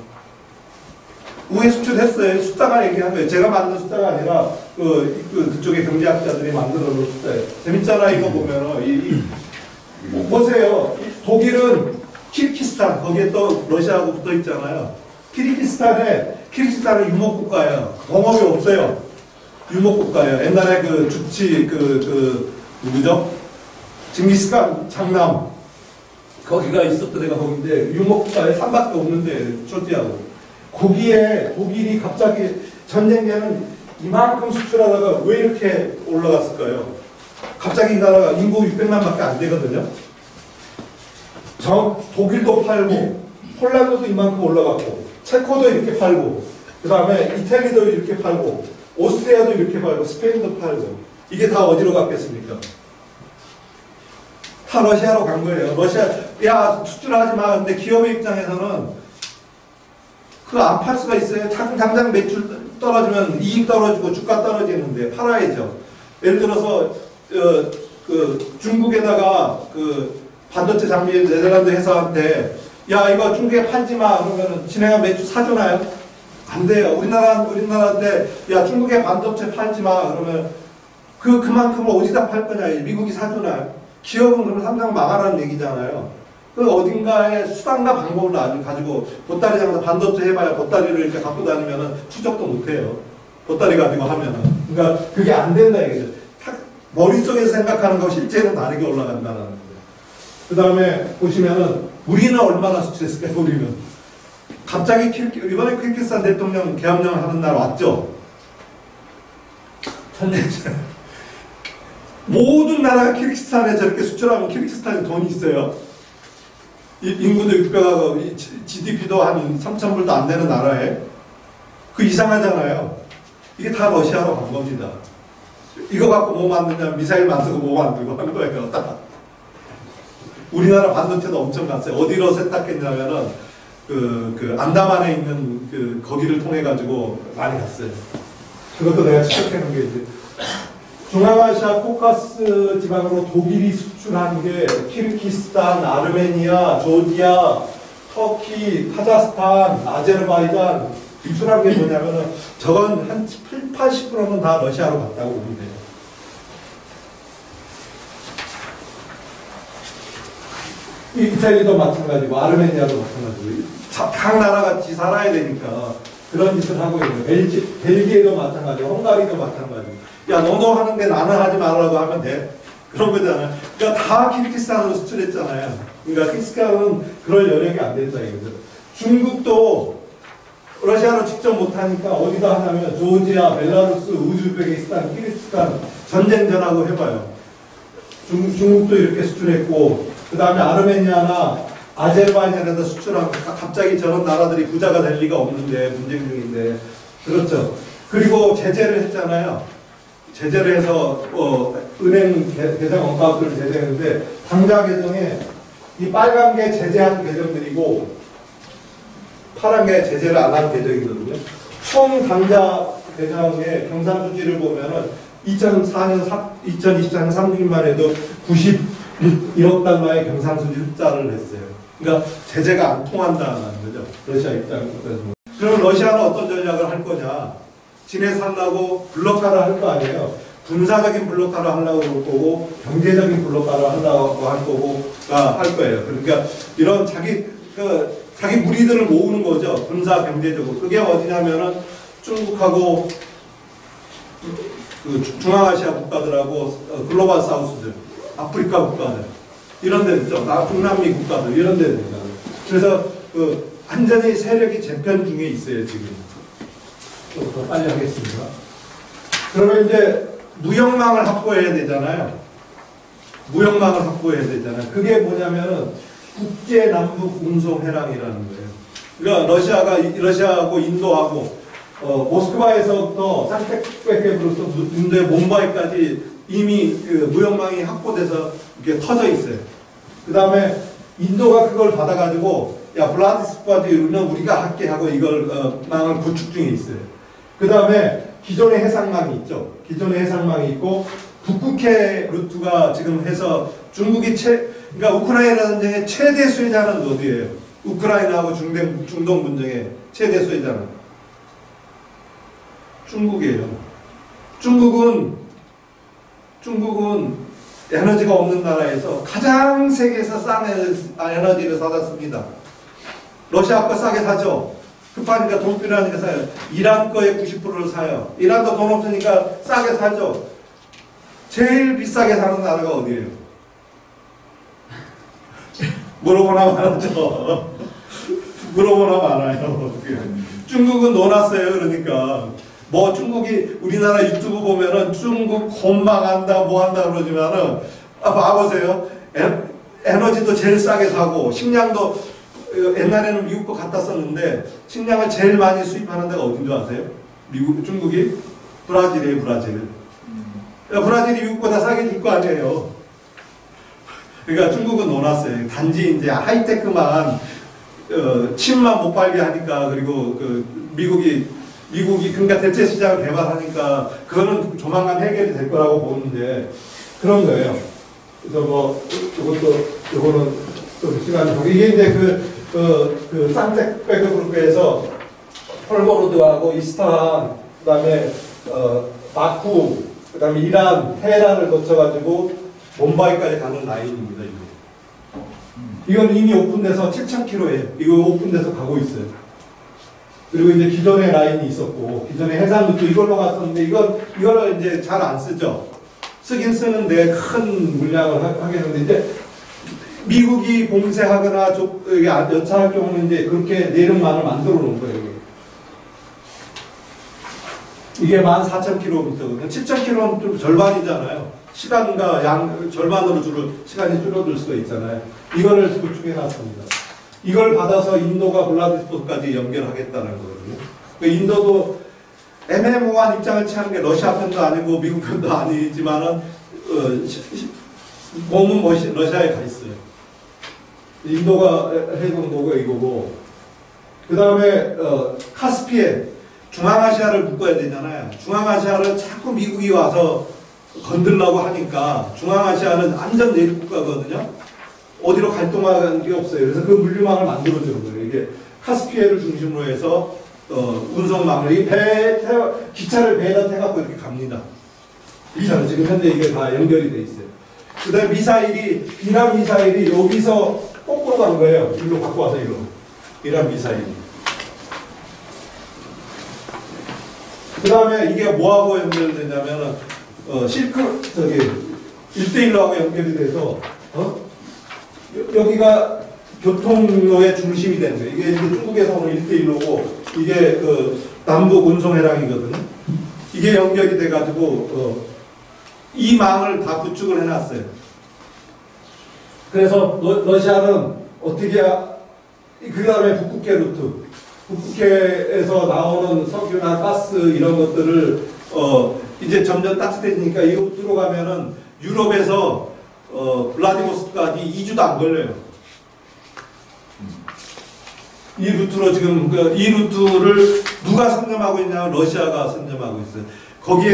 우회 수출했어요. 숫자가 얘기한 거예요. 제가 만든 숫자가 아니라 그쪽의 경제학자들이 만들어 놓은 숫자예요. 재밌잖아요. 이거 보면은 보세요. 독일은 키르기스탄 거기에 또 러시아하고 붙어 있잖아요. 키르기스탄은 유목국가예요. 공업이 없어요. 유목국가예요. 옛날에 주치 누구죠? 징기스칸 장남 거기가 있었던 데가 거긴데 유목국가에 산밖에 없는데 초지하고 거기에 독일이 갑자기 전쟁에는 이만큼 수출하다가 왜 이렇게 올라갔을까요? 갑자기 이 나라가 인구 600만밖에 안 되거든요. 독일도 팔고 폴란드도 이만큼 올라갔고 체코도 이렇게 팔고 그 다음에 이탈리아도 이렇게 팔고 오스트리아도 이렇게 팔고 스페인도 팔고 이게 다 어디로 갔겠습니까? 다 러시아로 간 거예요. 러시아 야 수출하지 마. 근데 기업의 입장에서는 그거 안 팔 수가 있어요. 당장 매출 떨어지면 이익 떨어지고 주가 떨어지는데 팔아야죠. 예를 들어서 중국에다가 반도체 장비 네덜란드 회사한테 야 이거 중국에 팔지 마 그러면 지네가 매출 사주나요? 안 돼요. 우리나라한테 야 중국에 반도체 팔지 마 그러면 그만큼을 어디다 팔 거냐? 미국이 사주나요? 기업은 그러면 당장 망하라는 얘기잖아요. 어딘가에 수단과 방법을 가지고 보따리 장사 반도체 해봐야 보따리를 이렇게 갖고 다니면은 추적도 못해요. 보따리 가지고 하면은. 그러니까 그게 안 된다 이거죠. 머릿속에서 생각하는 거 실제는 다르게 올라간다는 거예요. 그 다음에 보시면은 우리는 얼마나 수출했을까요? 우리는 갑자기 이번에 키르기스탄 대통령 계엄령 하는 날 왔죠? 모든 나라가 키르기스탄에 저렇게 수출하면 키르기스탄에 돈이 있어요. 인구도 600하고 GDP도 한 3,000불도 안 되는 나라에 그 이상하잖아요. 이게 다 러시아로 간 겁니다. 이거 갖고 뭐 만드냐면 미사일 만들고 뭐 만들고 하는 거예요. 우리나라 반도체도 엄청 갔어요. 어디로 세탁했냐면은 그 안다만에 있는 그 거기를 통해 가지고 많이 갔어요. 그것도 내가 추적해 놓은 게 이제 중앙아시아 코카스 지방으로 독일이 수출한 게 키르기스탄, 아르메니아, 조지아, 터키, 카자흐스탄, 아제르바이잔 수출한 게 뭐냐면은 저건 한 80%는 다 러시아로 갔다고 보면 돼요. 이태리도 마찬가지고 아르메니아도 마찬가지고 각 나라같이 살아야 되니까 그런 짓을 하고 있는 거예요. 벨기에도 마찬가지고 헝가리도 마찬가지고 야 너도 하는데 나는 하지 말라고 하면 돼. 그런 거잖아요. 그러니까 다 키르기스탄으로 수출했잖아요. 그러니까 키르기스탄은 그럴 여력이 안 된다 이거죠. 중국도 러시아로 직접 못하니까 어디다 하냐면 조지아, 벨라루스, 우즈베키스탄, 키르기스탄 전쟁 전하고 해봐요. 중국도 이렇게 수출했고 그 다음에 아르메니아나 아제르바이잔에다 수출하고 갑자기 저런 나라들이 부자가 될 리가 없는데 분쟁 중인데 그렇죠. 그리고 제재를 했잖아요. 제재를 해서 은행 계정 언가웃을 제재했는데 당좌 계정에 이 빨간 게 제재한 계정들이고 파란 게 제재를 안 한 계정이거든요. 총 당좌 계정의 경상수지를 보면은 2024년 3분기만 해도 91억 달러의 경상수지 흑자를 냈어요. 그러니까 제재가 안 통한다는 거죠. 러시아 입장에서. 그럼 러시아는 어떤 전략을 할 거냐? 지네 살라고 블록하라 할 거 아니에요. 군사적인 블록하라 하려고 할 거고 경제적인 블록하라 하려고 할 거고 할 거예요. 그러니까 이런 자기 무리들을 모으는 거죠. 군사 경제적으로. 그게 어디냐면은 중국하고 중앙아시아 국가들하고 글로벌 사우스들, 아프리카 국가들 이런 데 있죠. 중남미 국가들 이런 데 있죠. 그래서 완전히 세력이 재편 중에 있어요 지금. 좀 더 빨리 하겠습니다. 그러면 이제 무역망을 확보해야 되잖아요. 무역망을 확보해야 되잖아요. 그게 뭐냐면은 국제 남북 운송 회랑이라는 거예요. 그러니까 러시아하고 인도하고 모스크바에서부터 산트페테르부르크로부터 인도의 몬바이까지 이미 그 무역망이 확보돼서 이렇게 터져 있어요. 그 다음에 인도가 그걸 받아가지고 야 블라디스토크까지는 우리가 할게 하고 이걸 망을 구축 중에 있어요. 그 다음에 기존의 해상망이 있죠. 기존의 해상망이 있고 북극해 루트가 지금 해서 중국이 그러니까 우크라이나 전쟁의 최대 수혜자는 어디예요? 우크라이나하고 중동 분쟁의 최대 수혜자는 중국이에요. 중국은 에너지가 없는 나라에서 가장 세계에서 싼 에너지를 사다 씁니다. 러시아 거 싸게 사죠. 급하니까 돈 필요하니까 사요. 이란 거의 90%를 사요. 이란도 돈 없으니까 싸게 사죠. 제일 비싸게 사는 나라가 어디예요? 물어보나 많았죠. 물어보나 많아요. 중국은 넣어놨어요. 그러니까 뭐 중국이 우리나라 유튜브 보면은 중국 곤망한다 뭐 한다 그러지만은 봐보세요. 에너지도 제일 싸게 사고 식량도 옛날에는 미국 거 갖다 썼는데 식량을 제일 많이 수입하는 데가 어딘 줄 아세요? 중국이? 브라질이에요. 브라질. 브라질이 미국보다 싸게 줄 거 아니에요. 그러니까 중국은 넣어놨어요. 단지 이제 하이테크만 칩만 못 팔게 하니까 그리고 미국이 그러니까 대체 시장을 개발하니까 그거는 조만간 해결이 될 거라고 보는데 그런 거예요. 그래서 요거는 좀 시간이 이게 이제 산트페테르부르크에서 폴고로드하고 이스타한 그다음에 바쿠 그다음에 이란 테헤란을 거쳐가지고 몬바이까지 가는 라인입니다. 이건 이미 오픈돼서 7,000km에 이거 오픈돼서 가고 있어요. 그리고 이제 기존의 라인이 있었고 기존의 해상루트 이걸로 갔었는데 이거를 이제 잘 안 쓰죠. 쓰긴 쓰는데 큰 물량을 하겠는데 이제 미국이 봉쇄하거나 연차할 경우는 이제 그렇게 내륙만을 만들어 놓은 거예요. 이게 14,000km거든요. 7,000km는 좀 절반이잖아요. 시간과 절반으로 시간이 줄어들 수가 있잖아요. 이거를 구축해 놨습니다. 이걸 받아서 인도가 블라디보스토크까지 연결하겠다는 거거든요. 인도도 애매모호한 입장을 취하는 게 러시아 편도 아니고 미국 편도 아니지만은 몸은 러시아에 가 있어요. 인도가 해둔 거고 이거고. 그 다음에 카스피에 중앙아시아를 묶어야 되잖아요. 중앙아시아를 자꾸 미국이 와서 건들려고 하니까 중앙아시아는 완전 내륙국가거든요. 어디로 갈동하는 게 없어요. 그래서 그 물류망을 만들어주는 거예요. 이게 카스피해를 중심으로 해서 운송망을 기차를 배에다 태갖고 이렇게 갑니다. 기차는 지금 현재 이게 다 연결이 돼 있어요. 그 다음에 이란 미사일이 여기서 거꾸로 간 거예요. 일로 갖고 와서 일로. 이란 미사일이. 그 다음에 이게 뭐하고 연결되냐면은, 저기, 1대1로 하고 연결이 돼서, 여기가 교통로의 중심이 되는 거예요. 이게 이제 중국에서 오는 1대1로고, 이게 남북 운송회랑이거든요. 이게 연결이 돼가지고, 이 망을 다 구축을 해놨어요. 그래서 러시아는 어떻게, 그 다음에 북극해 루트. 북극해에서 나오는 석유나 가스 이런 것들을 이제 점점 따뜻해지니까 이 루트로 가면은 유럽에서 블라디보스토크까지 2주도 안 걸려요. 이 루트로 지금 이 루트를 누가 선점하고 있냐면 러시아가 선점하고 있어요. 거기에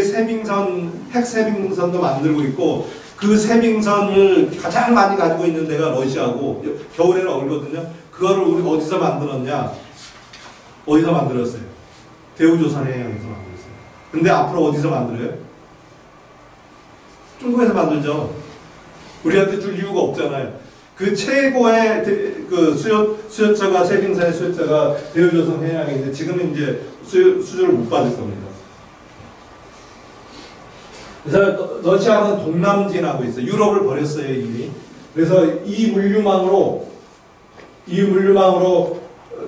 핵 세빙선도 만들고 있고 그 세빙선을 가장 많이 가지고 있는 데가 러시아고 겨울에는 얼거든요. 그거를 우리 어디서 만들었냐? 어디서 만들었어요? 대우조선해양에서 만들었어요. 근데 앞으로 어디서 만들어요? 중국에서 만들죠. 우리한테 줄 이유가 없잖아요. 그 최고의 수요처가 세빙선의 수요처가 대우조선해양인데 지금은 이제 수주를 못 받을 겁니다. 그래서 러시아는 동남진하고 있어요. 유럽을 버렸어요 이미. 그래서 이 물류망으로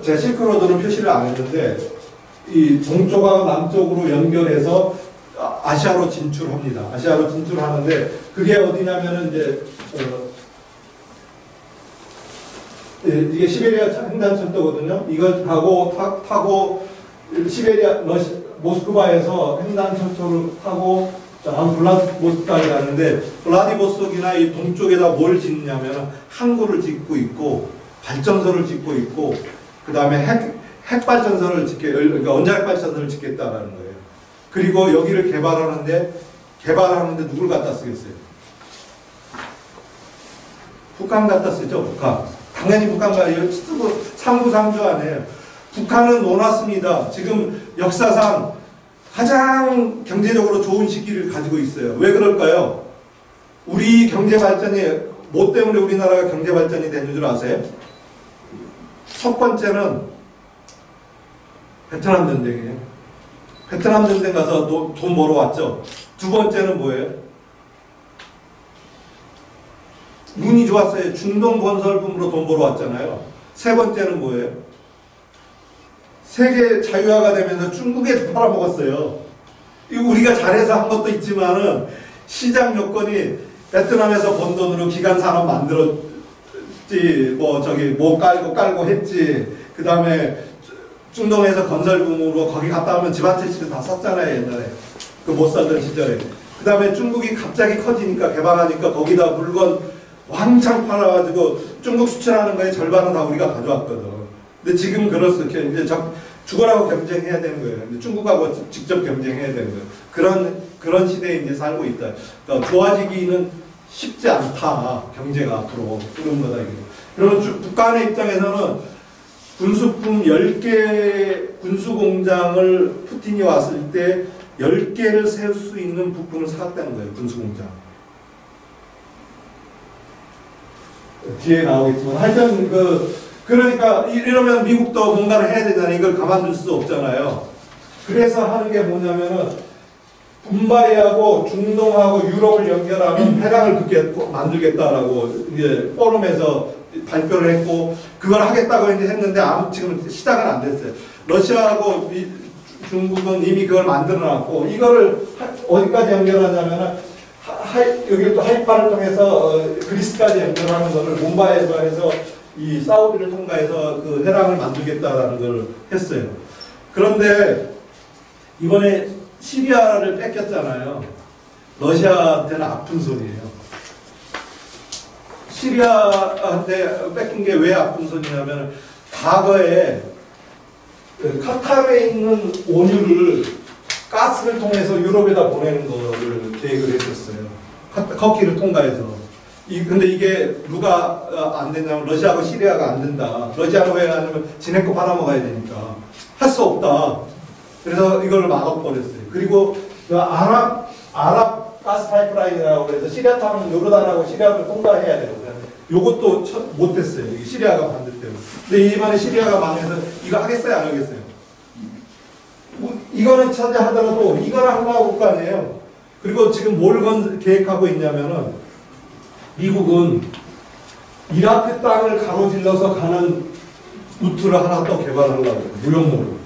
제가 실크로드로 표시를 안 했는데 이 동쪽하고 남쪽으로 연결해서 아시아로 진출합니다. 아시아로 진출하는데 그게 어디냐면은 이제 이게 시베리아 횡단철도거든요. 이걸 타고 시베리아 모스크바에서 횡단철도를 타고 블라디보스토크까지 가는데 블라디보스토크나 이 동쪽에다 뭘 짓냐면 항구를 짓고 있고 발전소를 짓고 있고 그 다음에 핵발전소를 그러니까 원자력 발전소를 짓겠다라는 거예요. 그리고 여기를 개발하는데 누굴 갖다 쓰겠어요? 북한 갖다 쓰죠, 북한. 당연히 북한과 쓰고 상부상조 아니에요. 북한은 놓았습니다. 지금 역사상 가장 경제적으로 좋은 시기를 가지고 있어요. 왜 그럴까요? 우리 경제 발전이 뭐 때문에 우리나라가 경제 발전이 되는 줄 아세요? 첫 번째는 베트남 전쟁이에요. 베트남 전쟁 가서 돈 벌어왔죠. 두 번째는 뭐예요? 운이 좋았어요. 중동 건설품으로 돈 벌어왔잖아요. 세 번째는 뭐예요? 세계 자유화가 되면서 중국에 팔아먹었어요. 이거 우리가 잘해서 한 것도 있지만은 시장 여건이 베트남에서 번 돈으로 기간 산업 만들었지, 뭐 깔고 했지. 그 다음에 중동에서 건설붐으로 거기 갔다 오면 집 한 채씩 다 샀잖아요, 옛날에. 그 못 살던 시절에. 그 다음에 중국이 갑자기 커지니까, 개방하니까 거기다 물건 왕창 팔아가지고 중국 수출하는 거에 절반은 다 우리가 가져왔거든. 근데 지금 그렇게 이제 죽어라고 경쟁해야 되는 거예요. 근데 중국하고 직접 경쟁해야 되는 거예요. 그런 시대에 이제 살고 있다. 그러니까 좋아지기는 쉽지 않다. 경제가 앞으로. 그런 거다, 이게. 그러면 북한의 입장에서는 군수품 10개 군수공장을 푸틴이 왔을 때 10개를 세울 수 있는 부품을 사갔다는 거예요. 군수공장. 뒤에 나오겠지만 하여튼 그러니까 이러면 미국도 뭔가를 해야 되잖아요. 이걸 가만둘 수 없잖아요. 그래서 하는 게 뭐냐면은 뭄바이하고 중동하고 유럽을 연결하는 회랑을 그렇게 만들겠다라고 이제 포럼에서 발표를 했고 그걸 하겠다고 이제 했는데 아무 지금 시작은 안 됐어요. 러시아하고 중국은 이미 그걸 만들어놨고 이거를 어디까지 연결하냐면은 여기 또 하이파를 통해서 그리스까지 연결하는 거를 뭄바이에서 해서 이 사우디를 통과해서 그 회랑을 만들겠다라는 걸 했어요. 그런데 이번에 시리아를 뺏겼잖아요. 러시아한테는 아픈 소리예요. 시리아한테 뺏긴 게 왜 아픈 소리냐면 과거에 카타르에 있는 원유를 가스를 통해서 유럽에다 보내는 거를 계획을 했었어요. 터키를 통과해서. 근데 이게 누가 안 됐냐면 러시아하고 시리아가 안 된다. 러시아는 왜 하냐면 지네 거 팔아먹어야 되니까. 할 수 없다. 그래서 이걸 막아버렸어요. 그리고 아랍 가스 파이프라인이라고 해서 시리아 타면 요르단하고 시리아를 통과해야 되거든요. 요것도 못했어요. 시리아가 반대 때문에. 근데 이번에 시리아가 망해서 이거 하겠어요? 안 하겠어요? 이거는 차지하더라도 이거는 하려고 할 거 아니에요. 그리고 지금 뭘 계획하고 있냐면은 미국은 이라크 땅을 가로질러서 가는 루트를 하나 더 개발하려고 해요. 무역로로.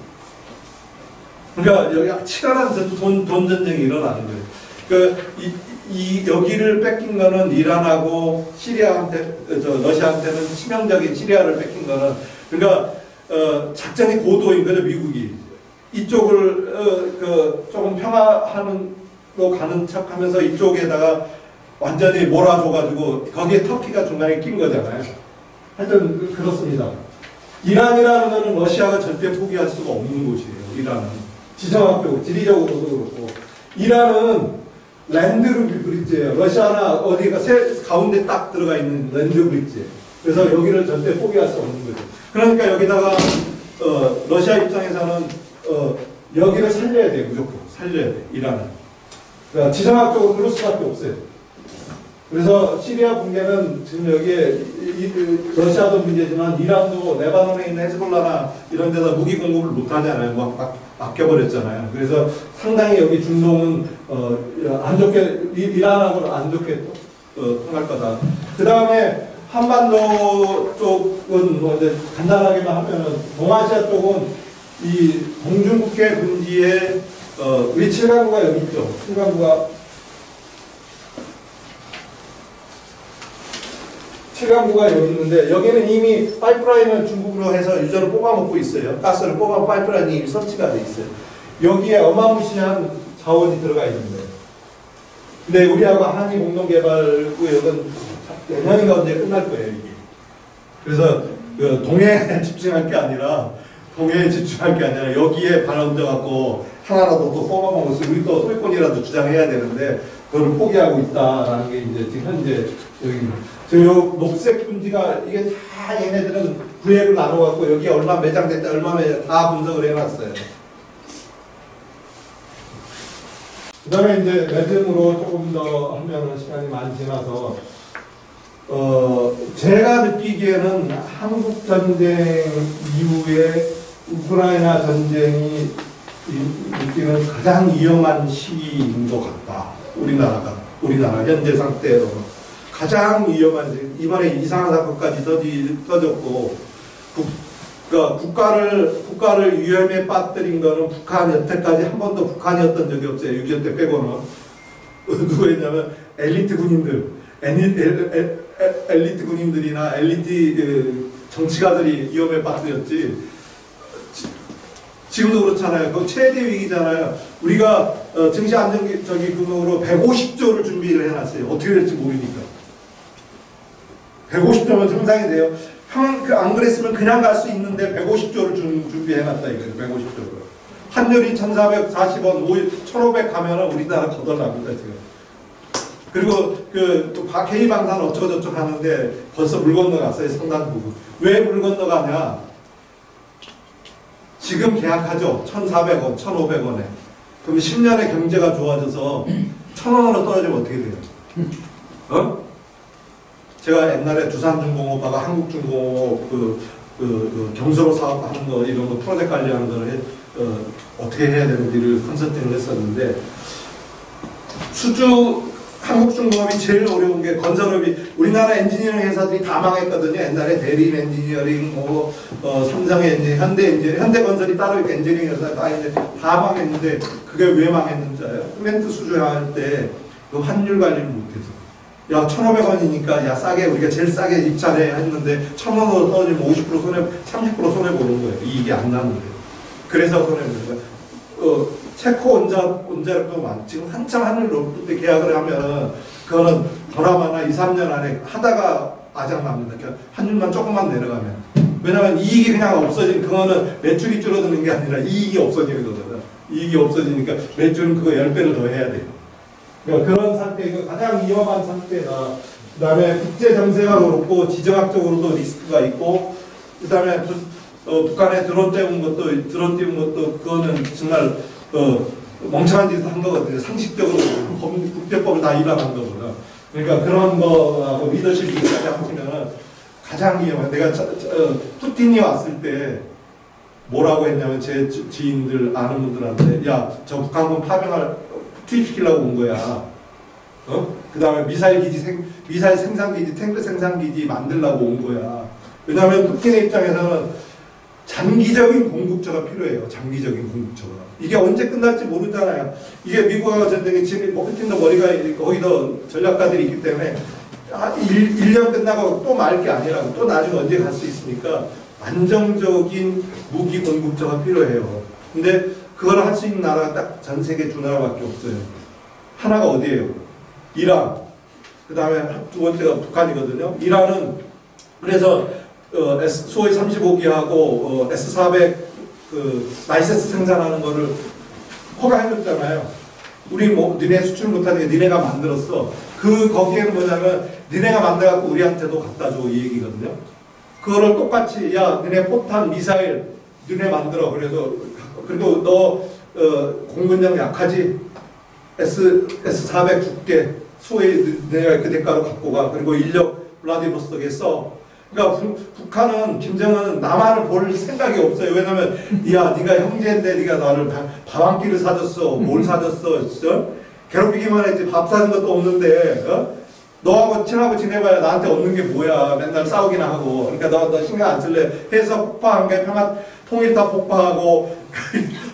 그러니까 여기 치열한 돈 전쟁이 일어나는 거예요. 그러니까 여기를 뺏긴 거는 이란하고 시리아한테, 러시아한테는 치명적인 시리아를 뺏긴 거는 그러니까 작전이 고도인 거죠, 미국이. 이쪽을 조금 평화하는로 가는 척하면서 이쪽에다가 완전히 몰아줘가지고 거기에 터키가 중간에 낀 거잖아요. 하여튼 그렇습니다. 이란이라는 거는 러시아가 절대 포기할 수가 없는 곳이에요. 이란은 지정학적으로, 지리적으로도 그렇고 이란은 랜드 브릿지예요. 러시아나 어디가 가운데 딱 들어가 있는 랜드 브릿지예요. 그래서 여기를 절대 포기할 수 없는 거죠. 그러니까 여기다가 러시아 입장에서는 여기를 살려야 돼요. 무조건 살려야 돼. 이란은. 그러니까 지정학적으로 그럴 수밖에 없어요. 그래서 시리아 붕괴는 지금 여기에 러시아도 문제지만 이란도 레바논에 있는 헤즈볼라나 이런 데다 무기 공급을 못 하잖아요. 막 막혀버렸잖아요. 그래서 상당히 여기 중동은 안 좋게 이란하고는 안 좋게 통할 거다. 그 다음에 한반도 쪽은 뭐 이제 간단하게만 하면은 동아시아 쪽은 이 동중국해 분지에 우리 7강구가 여기 있죠. 7강구가 여기 있는데 여기는 이미 파이프라인을 중국으로 해서 유전을 뽑아먹고 있어요. 가스를 뽑아 파이프라인이 이미 설치가 돼 있어요. 여기에 어마무시한 자원이 들어가 있는데 근데 우리하고 한이 공동개발구역은 내년인가 언제 끝날 거예요. 이게. 그래서 그 동해에 집중할 게 아니라 여기에 발 얹어갖고 하나라도 또 뽑아먹어서 우리 또 소유권이라도 주장해야 되는데 그걸 포기하고 있다라는 게 이제 지금 현재 여기 저 녹색 분지가 이게 다 얘네들은 구획을 나눠갖고 여기 얼마 매장됐다 얼마 다 분석을 해놨어요. 그 다음에 이제 매듭으로 조금 더 하면 시간이 많이 지나서 제가 느끼기에는 한국 전쟁 이후에 우크라이나 전쟁이 느끼는 가장 위험한 시기인 것 같다. 우리나라 현재 상태로 가장 위험한 이번에 이상한 사건까지 터졌고 국가를 위험에 빠뜨린 거는 북한 여태까지 한 번도 북한이었던 적이 없어요. 6.25 때 빼고는 누구였냐면 엘리트 군인들이나 엘리트 정치가들이 위험에 빠뜨렸지. 지금도 그렇잖아요. 그 최대 위기잖아요. 우리가 증시 안정기 금액으로 150조를 준비를 해놨어요. 어떻게 될지 모르니까. 150조면 정상이 돼요. 안 그랬으면 그냥 갈 수 있는데 150조를 준비해놨다 이거예요. 150조를. 환율이 1,440원, 1,500 가면은 우리나라 거덜납니다 지금. 그리고 또 K방산 어쩌고저쩌고 하는데 벌써 물 건너갔어요. 상당 부분. 왜 물 건너가냐? 지금 계약하죠. 1,400원, 1,500원에. 그럼 10년의 경제가 좋아져서 1,000원으로 떨어지면 어떻게 돼요? 제가 옛날에 두산중공업하고 한국중공업 경수로 사업하는 거 이런 거 프로젝트 관리하는 거를 어떻게 해야 되는지를 컨설팅을 했었는데 수주 한국중공업이 제일 어려운 게 건설업이 우리나라 엔지니어링 회사들이 다 망했거든요. 옛날에 대림 엔지니어링, 삼성 엔지니어링, 현대 엔지니어링, 현대건설이 따로 있고 엔지니어링 회사 다 망했는데 그게 왜 망했는지 알아요? 시멘트 수주할 때 그 환율 관리를 못해서. 야, 1,500원이니까 야 싸게 우리가 제일 싸게 입찰해 했는데 1,000원으로 떨어지면 50% 손해, 30% 손해 보는 거예요. 이익이 안 나는데. 그래서 손해 보는 거예요. 체코 원자력도 많. 지금 한참 하늘 높을 때 계약을 하면 그거는 드라마나 2, 3년 안에 하다가 아작납니다. 환율만 조금만 내려가면. 왜냐하면 이익이 그냥 없어지는 그거는 매출이 줄어드는 게 아니라 이익이 없어지는 거거든. 이익이 없어지니까 매출은 그거 10배를 더 해야 돼요. 그러니까 그런 상태, 가장 위험한 상태다. 그 다음에 국제 정세가 그렇고 지정학적으로도 리스크가 있고, 그 다음에 북한에 드론 띄운 것도 그거는 정말 멍청한 짓을 한 거거든요. 상식적으로 국제법을 다 위반한 거거든요. 그러니까 그런 거하고 리더십 이까지 합치면은 가장 위험한. 내가 푸틴이 왔을 때 뭐라고 했냐면 제 지인들 아는 분들한테 야, 저 북한군 파병할 투입시키려고 온 거야. 그 다음에 미사일 생산기지, 탱크 생산기지 만들려고 온 거야. 왜냐하면 푸틴의 입장에서는 장기적인 공급처가 필요해요. 장기적인 공급처가. 이게 언제 끝날지 모르잖아요. 이게 미국하고 전쟁이 지금 푸틴도 머리가 거기도 전략가들이 있기 때문에 1년 끝나고 또 말 게 아니라고 또 나중에 언제 갈 수 있으니까 안정적인 무기 공급처가 필요해요. 근데 그걸 할 수 있는 나라가 딱 전 세계 두 나라밖에 없어요. 하나가 어디예요? 이란. 그 다음에 두 번째가 북한이거든요. 이란은 그래서 소위 35기하고 S400 라이센스 생산하는 거를 허가해줬잖아요. 우리 니네 수출 못하는 게 니네가 만들었어. 거기에는 뭐냐면 니네가 만들어갖고 우리한테도 갖다 줘 이 얘기거든요. 그거를 똑같이 야 니네 포탄 미사일 니네 만들어. 그리고 너 공군력 약하지? S400 줄게. 소위 내가 그 대가로 갖고 가. 그리고 인력 블라디보스톡에 써. 그러니까 북한은 김정은은 남한을 볼 생각이 없어요. 왜냐면 야 네가 형제인데 네가 나를 밥 한 끼를 사줬어. 뭘 사줬어. 진짜? 괴롭히기만 했지 밥 사는 것도 없는데 너하고 친하고 지내봐야 나한테 얻는 게 뭐야. 맨날 싸우기나 하고. 그러니까 너 신경 안 쓸래. 해서 폭파한 게 통일탑 폭파하고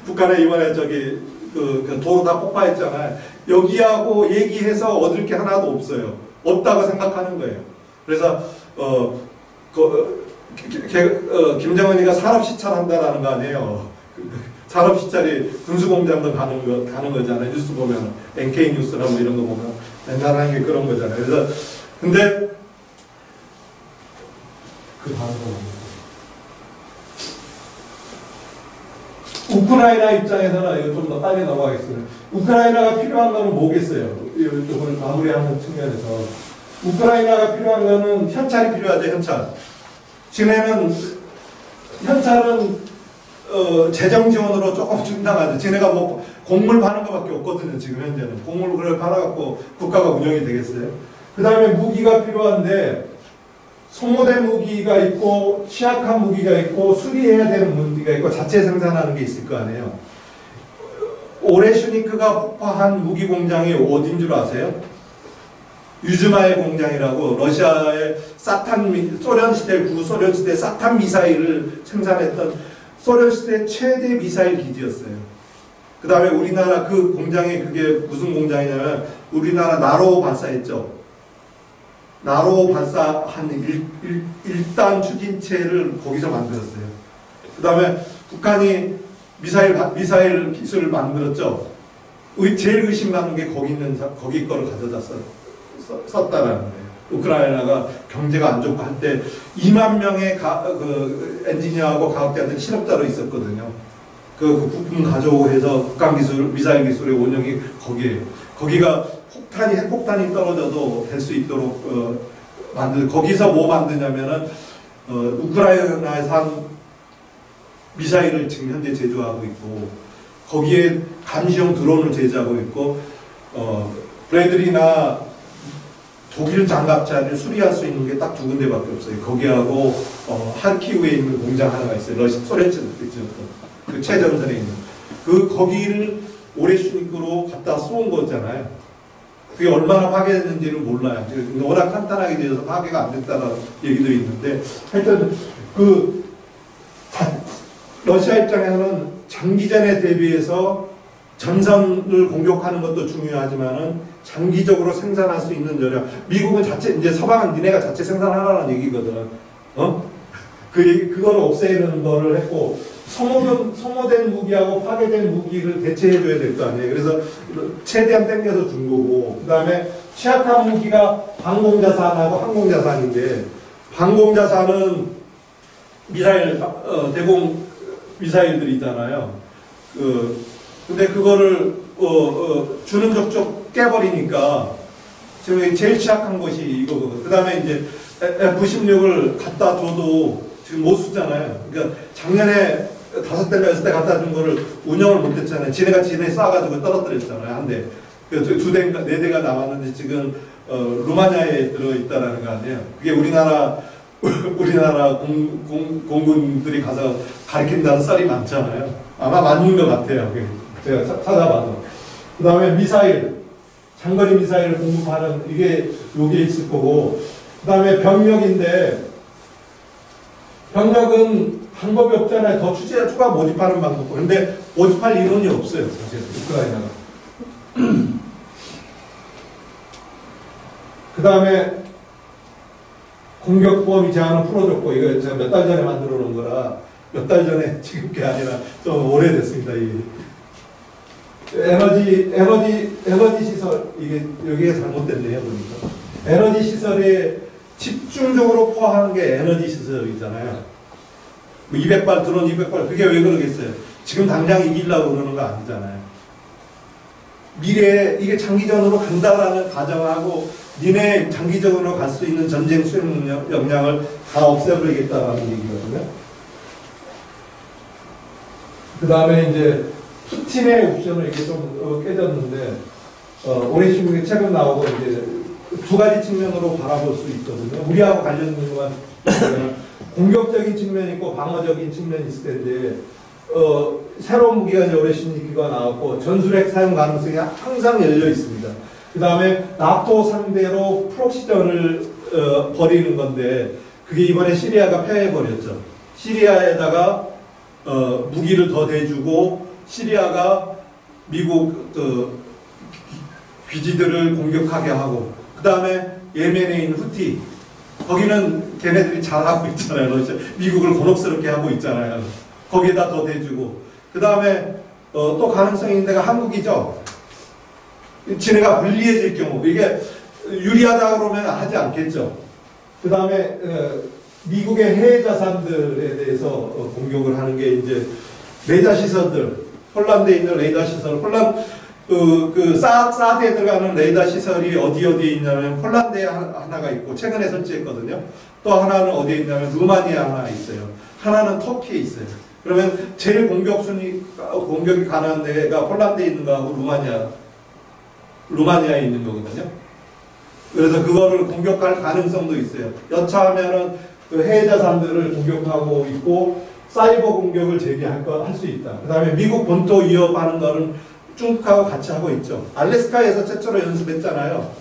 북한에 이번에 그 도로 다 폭파했잖아요. 여기하고 얘기해서 얻을 게 하나도 없어요. 없다고 생각하는 거예요. 그래서 김정은이가 산업 시찰한다라는 거 아니에요. 산업 시찰이 군수공장도 가는 거잖아요. 뉴스 보면 NK 뉴스나 뭐 이런 거 보면 맨날 하는 게 그런 거잖아요. 그래서 근데 그 다음 거 우크라이나 입장에서는 이거 좀 더 빨리 넘어가겠습니다. 우크라이나가 필요한 거는 뭐겠어요? 이걸 마무리하는 측면에서 우크라이나가 필요한 거는 현찰이 필요하죠. 현찰은 재정 지원으로 조금 충당하죠. 지네가 뭐 곡물 파는 것밖에 없거든요. 지금 현재는 곡물을 팔아갖고 국가가 운영이 되겠어요. 그 다음에 무기가 필요한데 소모된 무기가 있고 취약한 무기가 있고 수리해야 되는 무기가 있고 자체 생산하는 게 있을 거 아니에요. 오레슈니크가 폭파한 무기 공장이 어딘 줄 아세요? 유즈마의 공장이라고 러시아의 소련 시대 구소련 시대 사탄 미사일을 생산했던 소련 시대 최대 미사일 기지였어요. 그 다음에 우리나라 그 공장이 그게 무슨 공장이냐면 우리나라 나로 발사했죠. 나로 발사한 1단 추진체를 거기서 만들었어요. 그 다음에 북한이 미사일 기술을 만들었죠. 제일 의심받는 게 거기 거를 가져다 썼다라는 거예요. 우크라이나가 경제가 안 좋고 한때 2만 명의 엔지니어하고 과학자들 실업자로 있었거든요. 그 부품 가져오고 해서 북한 기술, 미사일 기술의 원형이 거기에요. 거기가 핵폭탄이 떨어져도 될 수 있도록 거기서 뭐 만드냐면은 우크라이나에서 한 미사일을 지금 현재 제조하고 있고 거기에 감시용 드론을 제조하고 있고 브래들리나 독일 장갑차를 수리할 수 있는 게 딱 두 군데밖에 없어요. 거기하고 하르키우에 있는 공장 하나가 있어요. 소련 그 최전선에 있는 거기를 오레슈니크로 갖다 쏘은 거잖아요. 그게 얼마나 파괴됐는지는 몰라요. 워낙 탄탄하게 되어서 파괴가 안 됐다는 얘기도 있는데, 하여튼 러시아 입장에서는 장기전에 대비해서 전선을 공격하는 것도 중요하지만은 장기적으로 생산할 수 있는 전략. 미국은 자체, 이제 서방은 니네가 자체 생산하라는 얘기거든. 그걸 없애는 거를 했고, 소모된 무기하고 파괴된 무기를 대체해줘야 될 거 아니에요. 그래서 최대한 땡겨서 준 거고, 그 다음에 취약한 무기가 방공자산하고 항공자산인데, 방공자산은 미사일, 대공 미사일들이 있잖아요. 근데 그거를, 주는 족족 깨버리니까, 지금 제일 취약한 것이 이거거든. 그 다음에 이제 F-16을 갖다 줘도 지금 못 쓰잖아요. 그러니까 작년에 5대가 6대 갖다 준 거를 운영을 못 했잖아요. 지네 쏴가지고 떨어뜨렸잖아요. 한 대. 2대인가 4대가 남았는데 지금, 루마니아에 들어있다라는 거 아니에요. 그게 우리나라 공군들이 가서 가르친다는 썰이 많잖아요. 아마 맞는 것 같아요. 제가 찾아봐도. 그 다음에 미사일, 장거리 미사일을 공급하는, 여기에 있을 거고, 그 다음에 병력인데, 병력은 방법이 없잖아요. 더 추가 모집하는 방법. 근데 모집할 인원이 없어요, 사실. 우크라이나가. 그 다음에 공격 범위 제한을 풀어줬고, 이거 제가 몇 달 전에 만들어 놓은 거라, 몇 달 전에 지금 게 아니라 좀 오래됐습니다. 에너지 시설, 여기에 잘못됐네요, 보니까. 에너지 시설에 집중적으로 포함하는 게 에너지 시설이잖아요. 200발, 드론 200발, 그게 왜 그러겠어요? 지금 당장 이기려고 그러는 거 아니잖아요. 미래에 이게 장기전으로 간다라는 가정하고, 니네 장기적으로 갈 수 있는 전쟁 수행 역량을 다 없애버리겠다라는 얘기거든요. 그 다음에 이제, 푸틴의 옵션을 이게 좀 깨졌는데, 오레시국이 최근 나오고 이제, 2가지 측면으로 바라볼 수 있거든요. 우리하고 관련 있는 것만 공격적인 측면이 있고 방어적인 측면이 있을 텐데, 새로운 무기가 이제 오레시니키가 나왔고, 전술핵 사용 가능성이 항상 열려 있습니다. 그 다음에 나토 상대로 프록시전을 벌이는 건데, 그게 이번에 시리아가 패해버렸죠. 시리아에다가 무기를 더 대주고, 시리아가 미국 기지들을 공격하게 하고, 그 다음에 예멘에 있는 후티, 거기는 걔네들이 잘하고 있잖아요. 러시아, 미국을 곤혹스럽게 하고 있잖아요. 거기에다 더 대주고, 그 다음에 또 가능성이 있는 데가 한국이죠. 지네가 불리해질 경우, 이게 유리하다 그러면 하지 않겠죠. 그 다음에 미국의 해외 자산들에 대해서 공격을 하는 게 이제 레이더 시설들, 폴란드에 있는 레이더 시설, 사드에 들어가는 레이더 시설이 어디에 있냐면 폴란드에 하나가 있고, 최근에 설치했거든요. 또 하나는 어디에 있냐면 루마니아 하나 있어요. 하나는 터키에 있어요. 그러면 제일 공격이 가능한 데가 폴란드에 있는 거하고 루마니아에 있는 거거든요. 그래서 그거를 공격할 가능성도 있어요. 여차하면은 그 해외 자산들을 공격하고 있고, 사이버 공격을 할 수 있다. 그 다음에 미국 본토 위협하는 거는 중국하고 같이 하고 있죠. 알래스카에서 최초로 연습했잖아요.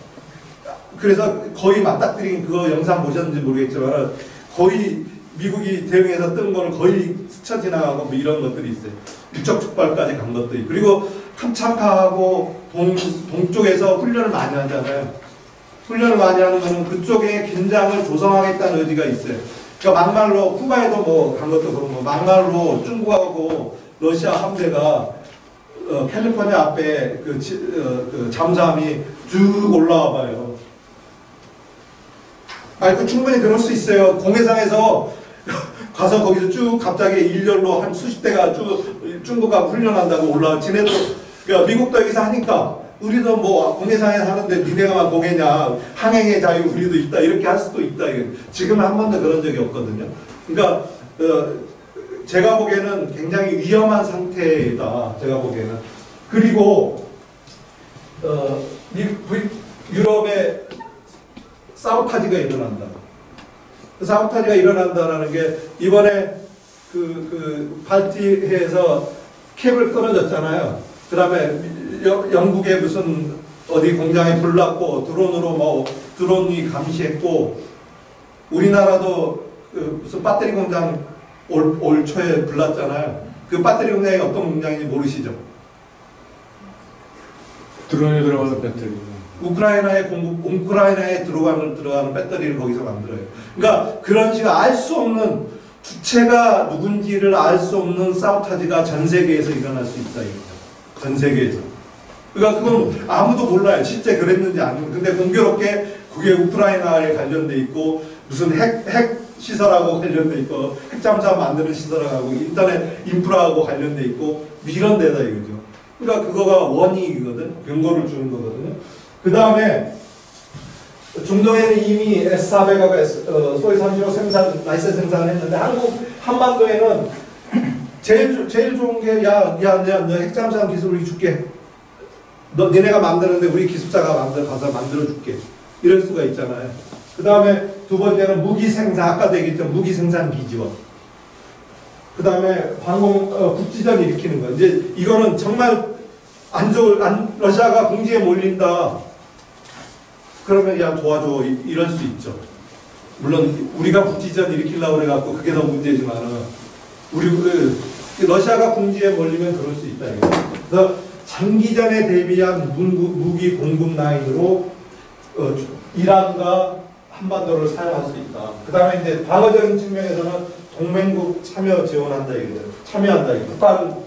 그래서 거의 맞닥뜨린 그거 영상 보셨는지 모르겠지만, 거의 미국이 대응해서 뜬 거는 거의 스쳐 지나가고 뭐 이런 것들이 있어요. 유적 축발까지 간 것들이. 그리고 캄차카하고 동쪽에서 훈련을 많이 하잖아요. 훈련을 많이 하는 거는 그쪽에 긴장을 조성하겠다는 의지가 있어요. 그러니까 막말로 쿠바에도 뭐 간 것도 그런 거, 막말로 중국하고 러시아 함대가 캘리포니아 앞에 그 잠수함이 쭉 올라와 봐요. 그 충분히 그럴 수 있어요. 공해상에서 가서 거기서 쭉 갑자기 일렬로 한 수십 대가 쭉 중국하고 훈련한다고 올라와. 지네도, 그러니까 미국도 여기서 하니까 우리도 뭐 공해상에 하는데 니네가만 공해냐, 항행의 자유 우리도 있다, 이렇게 할 수도 있다. 지금은 한 번도 그런 적이 없거든요. 그러니까 제가 보기에는 굉장히 위험한 상태다. 제가 보기에는. 그리고 유럽에 사보타지가 일어난다. 사보타지가 일어난다는 게, 이번에 발티해에서 캡을 끊어졌잖아요. 그 다음에 영국의 무슨 어디 공장에 불 났고 드론으로 뭐 드론이 감시했고 우리나라도 그 무슨 배터리 공장 올 초에 불 났잖아요. 그 배터리 공장이 어떤 공장인지 모르시죠? 드론에 들어가는 배터리. 우크라이나에 들어가는 배터리를 거기서 만들어요. 그러니까 그런 식의 알 수 없는 주체가 누군지를 알 수 없는 사보타지가 전 세계에서 일어날 수 있다 이거죠. 전 세계에서. 그러니까 그건 아무도 몰라요. 실제 그랬는지 아니면. 근데 공교롭게 그게 우크라이나에 관련돼 있고 무슨 핵 시설하고 관련돼 있고 핵잠수함 만드는 시설하고 인터넷 인프라하고 관련돼 있고 이런 데다 이거죠. 그러니까 그거가 원인이거든. 경고를 주는 거거든요. 그 다음에 중동에는 이미 S400하고 소위 35 라이센스 생산을 했는데 한반도에는 제일 좋은 게 야, 너 핵잠수함 기술 우리 줄게. 니네가 만드는데 우리 기술자가 가서 만들어줄게. 이럴 수가 있잖아요. 그 다음에 두 번째는 무기 생산, 아까도 얘기했죠. 무기 생산 기지원. 그 다음에 국지전 일으키는 거. 이제 이거는 정말 러시아가 궁지에 몰린다. 그러면 야 도와줘 이럴 수 있죠. 물론 우리가 국지전 일으키려고 그래갖고 그게 더 문제지만은 러시아가 궁지에 몰리면 그럴 수 있다. 그래서 장기전에 대비한 무기 공급 라인으로 이란과 한반도를 사용할 수 있다. 그 다음에 이제 방어적인 측면에서는 동맹국 참여 지원한다 이거죠. 참여한다. 북한